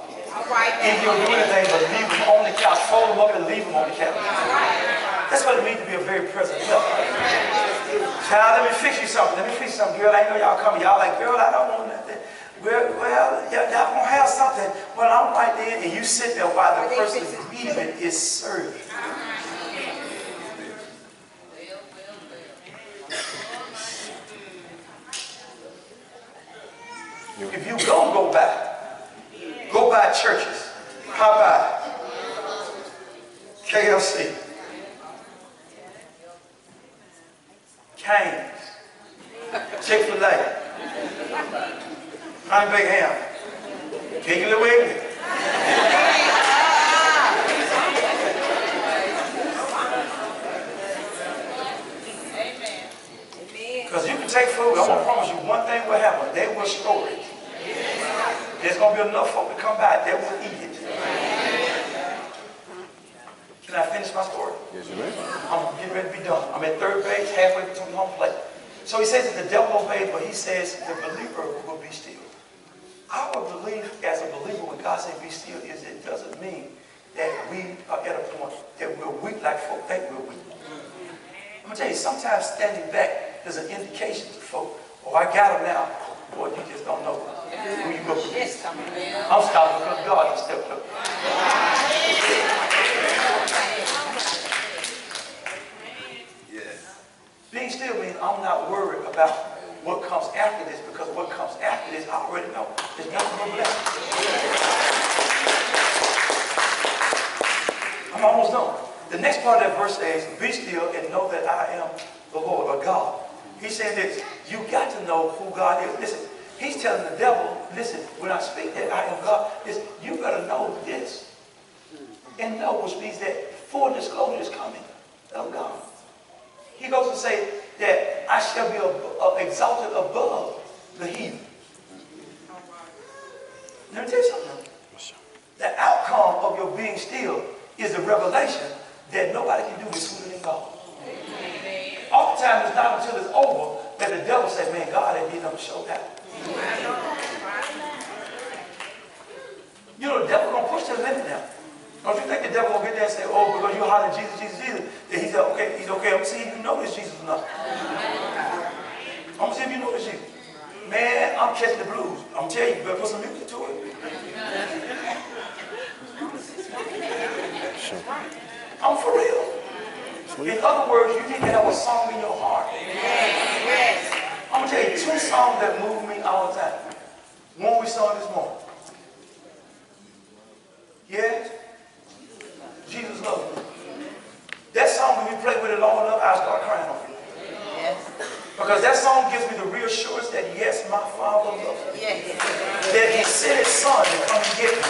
If you don't do anything but leave them on the couch, fold them up and leave them on the couch. That's what it means to be a very present help. Child, let me fix you something. Girl, I know y'all coming. Y'all like, girl, I don't want nothing. Well, y'all gonna have something. Well, I'm right there, and you sit there while the person even is serving. If you go by churches, Popeye, KFC, Cane's, Chick-fil-A, I'm big ham. Giggly wiggly. Because you can take food, I'm going to promise you one thing will happen. They will store it. There's going to be enough folk to come by, they will eat it. Can I finish my story? Yes, you may. I'm getting ready to be done. I'm at third base, halfway between home plate. So he says that the devil obeys, but he says the believer will be still. Our belief as a believer when God says be still is it doesn't mean that we are at a point that we're weak like folk think we're weak. I'm going to tell you, sometimes standing back is an indication to folk, oh, I got him now. Boy, you just don't know who you go against. I'm stopping because God has stepped up. Being still means I'm not worried about what comes after this, because what comes after this, I already know. There's nothing but blessing. I'm almost done. The next part of that verse says, be still and know that I am the Lord, or God. He said this, you got to know who God is. Listen, he's telling the devil, listen, when I speak that I am God, listen, you better know this. And know, which means that full disclosure is coming of God. He goes to say that I shall be exalted above the heathen. Let me tell you something. The outcome of your being still is the revelation that nobody can do this sweeter than God. Oftentimes it's not until it's over that the devil says, man, God ain't getting up to show that. You know, the devil gonna push to the limit now. Don't you think the devil will get there and say, oh, because you're hollering Jesus, Jesus, Jesus, that he said, okay, he's okay. I'm going to see if you know this Jesus or not. I'm going to see if you know this Jesus. Man, I'm catching the blues. I'm telling you, you better put some music to it. I'm for real. In other words, you need to have a song in your heart. I'm going to tell you two songs that move me all the time. One we sung this morning. Yes? Jesus loves me. That song, when you play with it long enough, I'll start crying on it. Yes. Because that song gives me the reassurance that, yes, my Father loves me. Yes. That he sent his son to come and get me.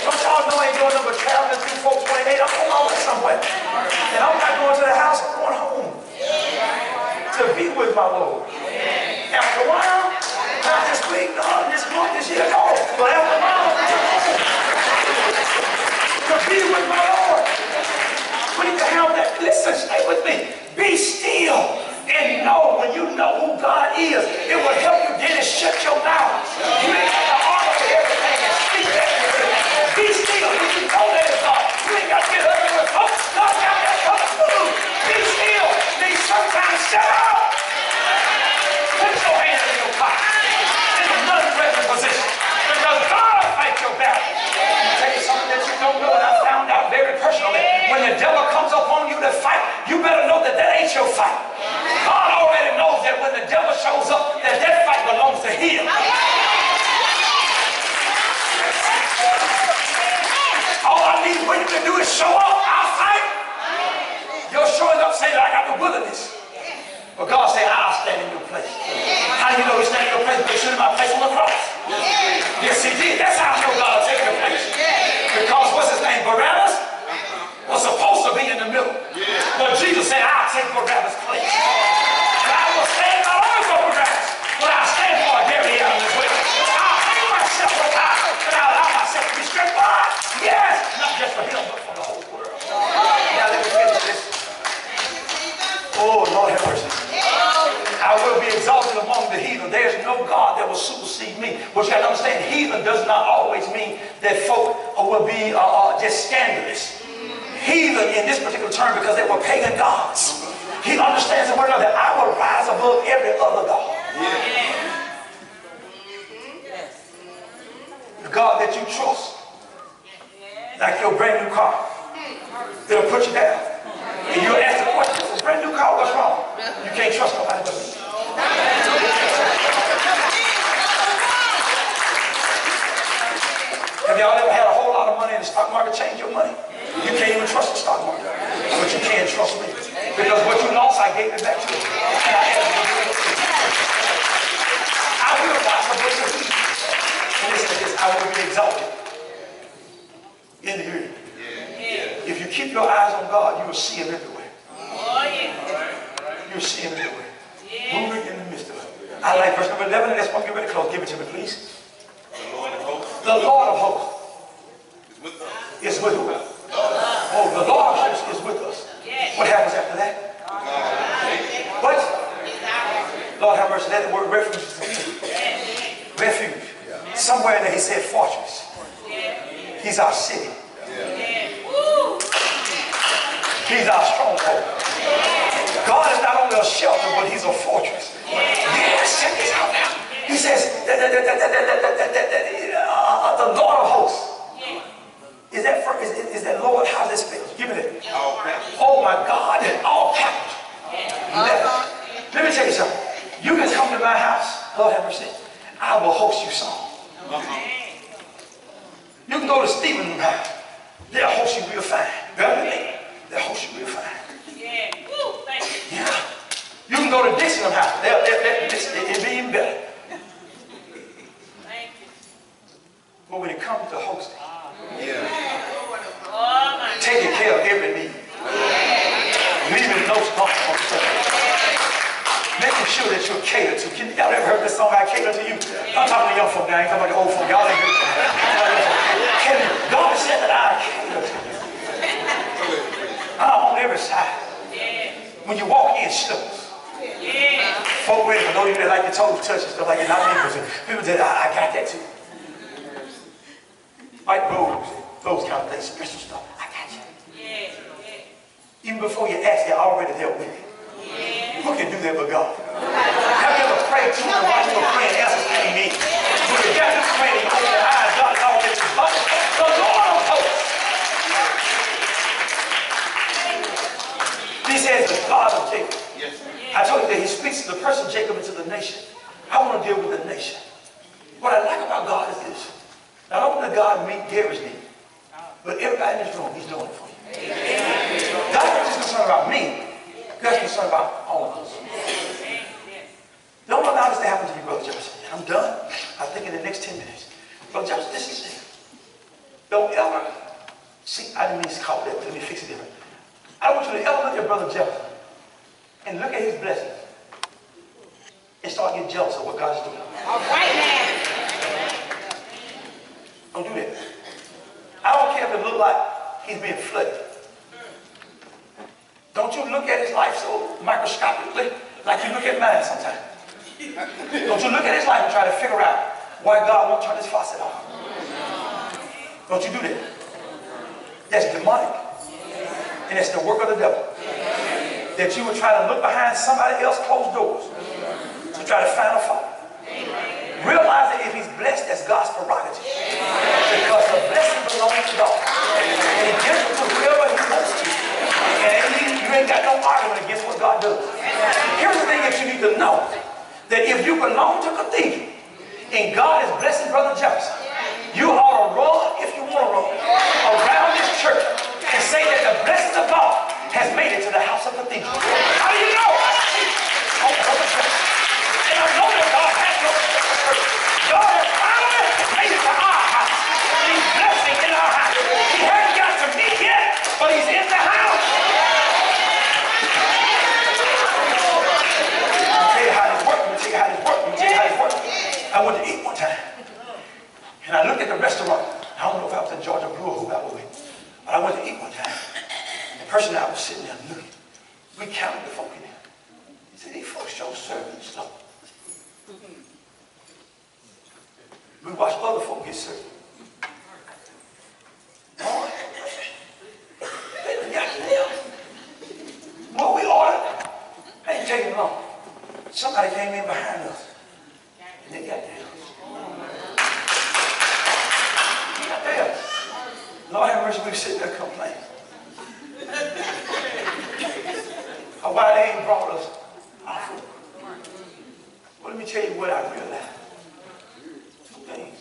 Don't y'all know I ain't doing nothing but traveling through 428? I'm going over somewhere. And I'm not going to the house, I'm going home. To be with my Lord. After a while, not this week, this month, this year, no. But after a while, to be with my Lord. We need to have that. Listen, stay with me. Be still and know when you know who God is. It will help you then to shut your mouth. You ain't got to argue with everything and speak everything. Be still. When you know that it's God, you ain't got to get ugly with folks. God got that coming through. Be still. Then sometimes shut up. Put your hand in your pocket. In a non-threatening position. Because God will fight your battle. Something that you don't know, and I found out very personally. When the devil comes upon you to fight, you better know that that ain't your fight. God already knows that when the devil shows up, that that fight belongs to him. All I need for you to do is show up. I'll fight. You're showing up saying that I got the wilderness. But God said, I'll stand in your place. How do you know he's standing in your place? Because he stood in my place on the cross. Yes, he did. That's how I know God will take your place. Because what's his name? Barabbas was supposed to be in the middle. But Jesus said, I'll take Barabbas' place. And I will stand not only for Barabbas, but I'll stand for Darius as well. I'll hang myself with God, and I'll allow myself to be stripped by. Yes, not just for him, but for the whole world. Now let me finish this. Oh, Lord have mercy. I will be exalted among the heathen. There's no God that will supersede me. But you got to understand, heathen does not always mean that folk will be just scandalous. Heathen in this particular term because they were pagan gods. He understands the word of that I will rise above every other God. The God that you trust, like your brand new car, that'll put you down. And you'll ask the question, it's a brand new car, what's wrong? You can't trust nobody but me. Have y'all ever had a whole lot of money in the stock market change your money? You can't even trust the stock market. But you can trust me. Because what you lost, I gave it back to you. And I will exalted in the earth. If you keep your eyes on God, you will see him everywhere. Oh, yeah. You'll see him everywhere. Moving in the midst of it. I like verse number 11, and that's one. Get ready to close. Give it to me, please. The Lord of hosts is with us. Oh, the Lord of hosts is with us. What happens after that? What? Lord have mercy. That word refuge is refuge. Somewhere in there he said fortress. He's our city. He's our stronghold. God is not only a shelter, but he's a fortress. Yes, check this out now. He says, the Lord of hosts. Is that Lord? How's that spelled? Give me that. Oh my God, and all capital. Let me tell you something. You can come to my house, Lord have mercy. I will host you some. You can go to Stephen's house. They'll host you real fine. Better than me. They'll host you real fine. Yeah. You can go to Dixon's house. It'll be even better. But when it comes to hosting, taking care of every need, leaving no spot on Sunday, making sure that you're catered to. Y'all ever heard this song, I Cater to You? I'm talking to young folk now, I ain't talking about the old folk. Y'all ain't heard that. God said that I cater to you. I'm on every side. When you walk in, slippers. Folk ready for those of you that like your toes touch and stuff like that. Not me, but people say, I got that too. White robes, those kind of things, special stuff. I got you. Even before you ask, they're already there with you. Who can do that but God? Have you ever prayed to him while you were praying? Answers came in. When you got this praying, you open your eyes, God is already the Lord of hosts. He says the God of Jacob. I told you that he speaks to the person Jacob into the nation. I want to deal with the nation. What I like about God is this. Not only does God meet Gary's need, but everybody in this room, he's doing it for you. God's not just concerned about me. God's concerned about all of us. Don't allow this to happen to you, Brother Jefferson. I'm done. I think in the next 10 minutes. Brother Jefferson, this is it. Don't ever, see, I didn't mean to call it that. Let me fix it different. I want you to ever look at Brother Jefferson and look at his blessings and start getting jealous of what God's doing. All right, man. Don't do that. I don't care if it looks like he's being flooded. Don't you look at his life so microscopically like you look at mine sometimes. Don't you look at his life and try to figure out why God won't turn his faucet off. Don't you do that. That's demonic. And it's the work of the devil. That you would try to look behind somebody else's closed doors to try to find a fault. Realize that if he's blessed, that's God's prerogative. Because the blessing belongs to God. And he gives it to whoever he wants to. And you ain't got no argument against what God does. Here's the thing that you need to know. That if you belong to Cathedral and God is blessing Brother Jefferson, you ought to run, if you want to run, around this church and say that the blessing of God has made it to the house of Cathedral. How do you know? And I know that God has no church. God has finally made it to our house. He's blessing in our house. He hasn't got to me yet, but he's in the house. I'll tell you how this works. I went to eat one time. And I looked at the restaurant. I don't know if I was in Georgia Blue or who I was with. But I went to eat one time. The person I was sitting there looking, we counted the folk in there. He said, these folks show serving slow. We watched other folk get served. Boy, they done got them. What we ordered, I ain't taking long. Somebody came in behind us. And they got theirs. They got theirs. Lord have mercy, we were sitting there complaining. Why they ain't brought us our food. Well, let me tell you what I realized. Two things.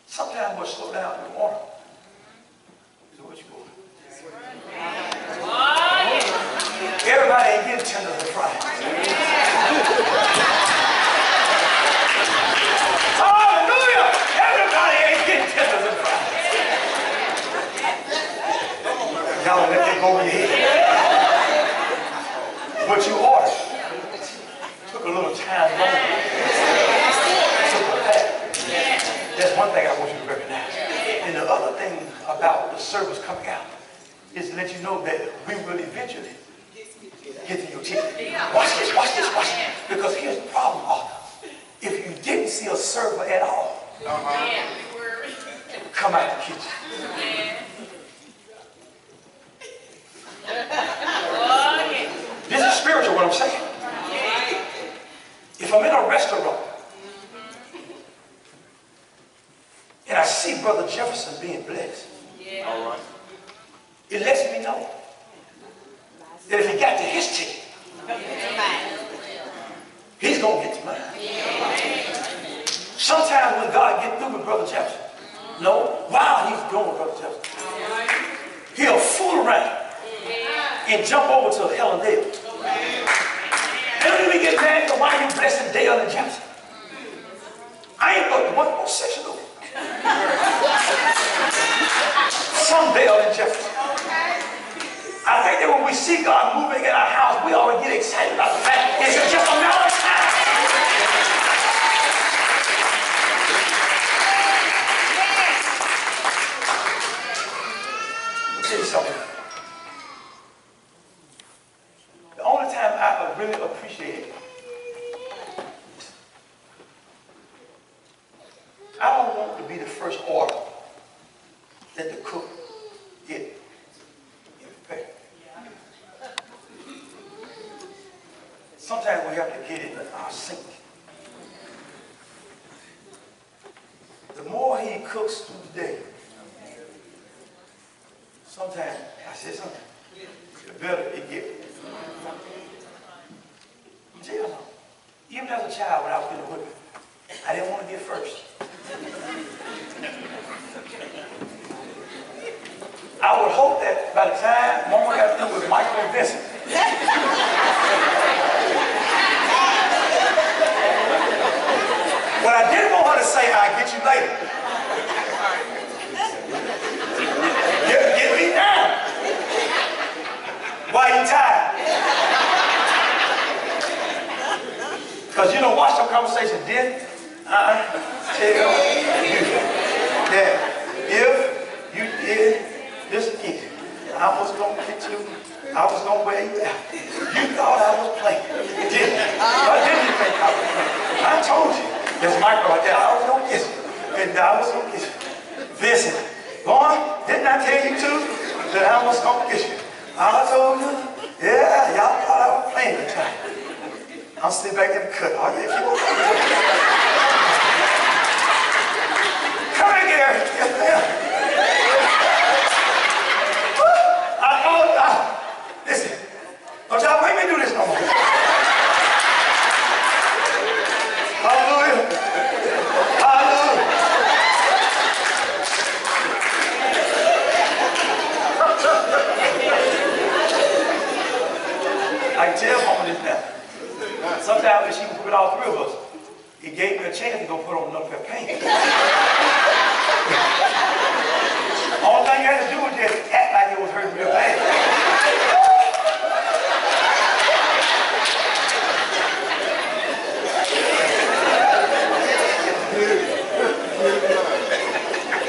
Sometimes we'll slow down in the morning. So what you going? Everybody ain't getting tenders and fries. Hallelujah! Everybody ain't service coming out is to let you know that we will eventually get to your ticket. Watch this, watch this, watch this. Because here's the problem, Arthur. If you didn't see a server at all, come out the kitchen. This is spiritual, what I'm saying. If I'm in a restaurant and I see Brother Jefferson being blessed, it lets me know that if he got to his ticket, he's going to get to mine. Sometimes when God gets through with Brother Jefferson, while he's doing with Brother Jefferson, he'll fool around and jump over to Helen Dale. And when we get mad, why are you blessing Dale and Jefferson? I ain't got one more section over. Some Dale and Jefferson. I think that when we see God moving in our house, we ought to get excited about the fact it's just a matter of time. Let me tell you something. The only time I really appreciate it, I don't want to be the first order that the cook get. Sometimes we have to get in our sink. The more he cooks through the day, sometimes, I said something, the better it gets. You know, even as a child when I was in the whipping, I didn't want to get first. I would hope that by the time Mama got through with Michael and Vincent, but I didn't want her to say, I'll get you later. Get me down. Why are you tired? Because you don't watch some conversation. Did I tell you that if you did this again, I was going to get you, I was going to wear you out. You thought I was playing. You didn't. But didn't you think I was playing? I told you. There's Michael right there. I was going to kiss you. And I was going to kiss you. Listen, boy, didn't I tell you too that I was going to kiss you? I told you. Yeah, y'all thought I was playing the time. I'm sitting back in the cut. Oh, yeah, keep on. Come in here. Yes, ma'am. Listen, don't y'all make me do this no more. Hallelujah. Hallelujah. I can tell Mama this now. Sometimes if she can put all three of us, it gave me a chance to go put on another pair of pants. All thing you had to do was just act like it was hurting real bad.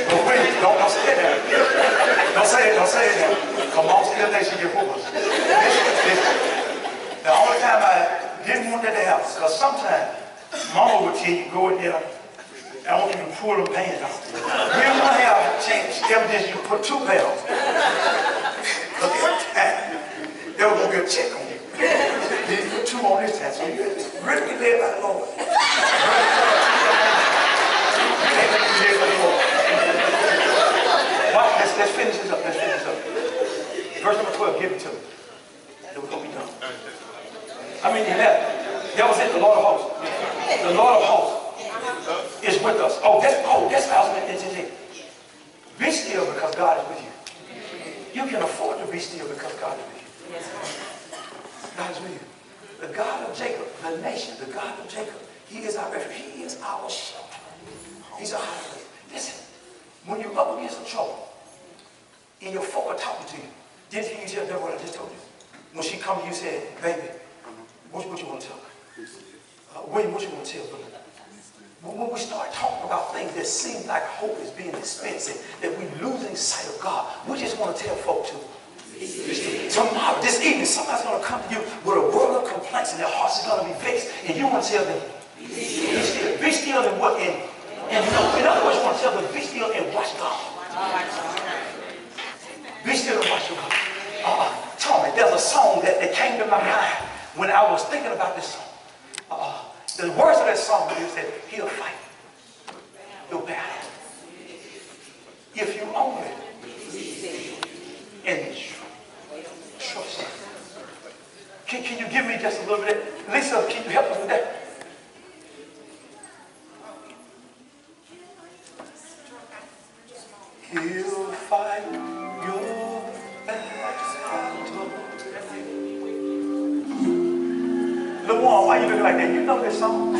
But wait, don't say that. Don't say it, don't say it now. Come on, still think she get whoopers. The only time I didn't want that to happen, because sometimes Mama would tell you, go in there, I want you to pull them pants off. We don't want to have a change evidence you put 2 pounds. Because every time, there was going to be a check on you. Then you put 2 on this time, so you really be led by the Lord. Let's finish this up, let's finish this up. Verse number 12, give it to me. Then we're going to be done. I mean, 11. That was it, the Lord of hosts. The Lord of hosts is with us. That's what I was meant to say. Be still because God is with you. You can afford to be still because God is with you. God is with you. The God of Jacob, the nation, the God of Jacob, He is our refuge. He is our shelter. He's our hiding place. Listen, when you're up against some trouble, and your folk are talking to you, didn't you tell them what I just told you? When she come to you and said, baby, what you want to tell her? William, what you want to tell her? When we start talking about about things that seem like hope is being dispensed, that we're losing sight of God, we just want to tell folks tomorrow, this evening, somebody's going to come to you with a world of complaints and their hearts are going to be vexed, and you want to tell them, be still and what? And no, in other words, you want to tell them, be still and watch God. Be still and watch God. Tommy, there's a song that came to my mind when I was thinking about this song. The words of that song is that he'll fight your battle. If you only and trust him. Can you give me just a little bit? Lisa, can you help us with that? He'll fight your battle. LaJuan, why you looking like that? You know this song?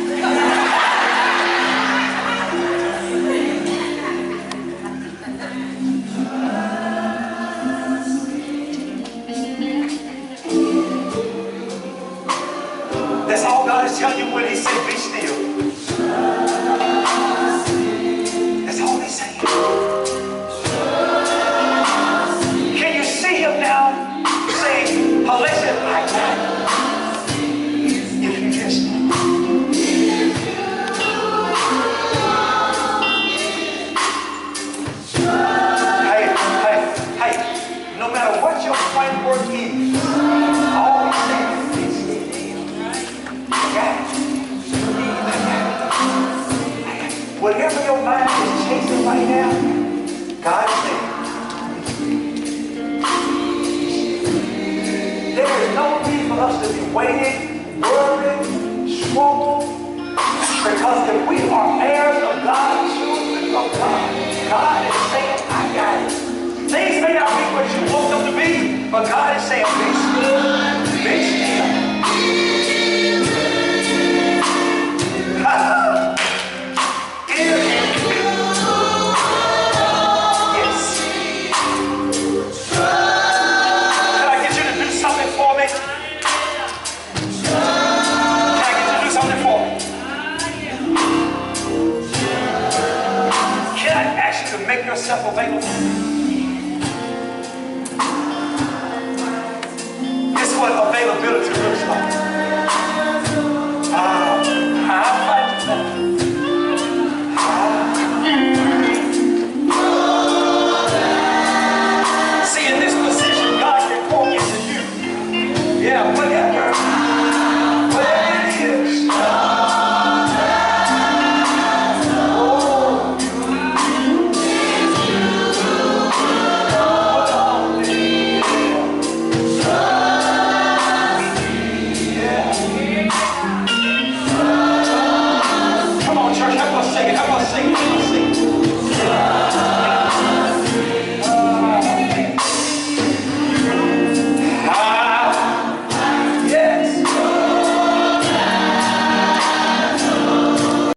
That's all God is telling you when he said, be still. That's all he's saying. Can you see him now saying, listen, I got it. If you just hey, no matter what your framework is, all he's saying is, I got it. Whatever your mind is chasing right now, God is there. There is no need for us to be waiting, worried, struggle, because if we are heirs of God, children of God, God is saying, I got it. Things may not be what you want them to be, but God is saying, be still, be still. Yourself available.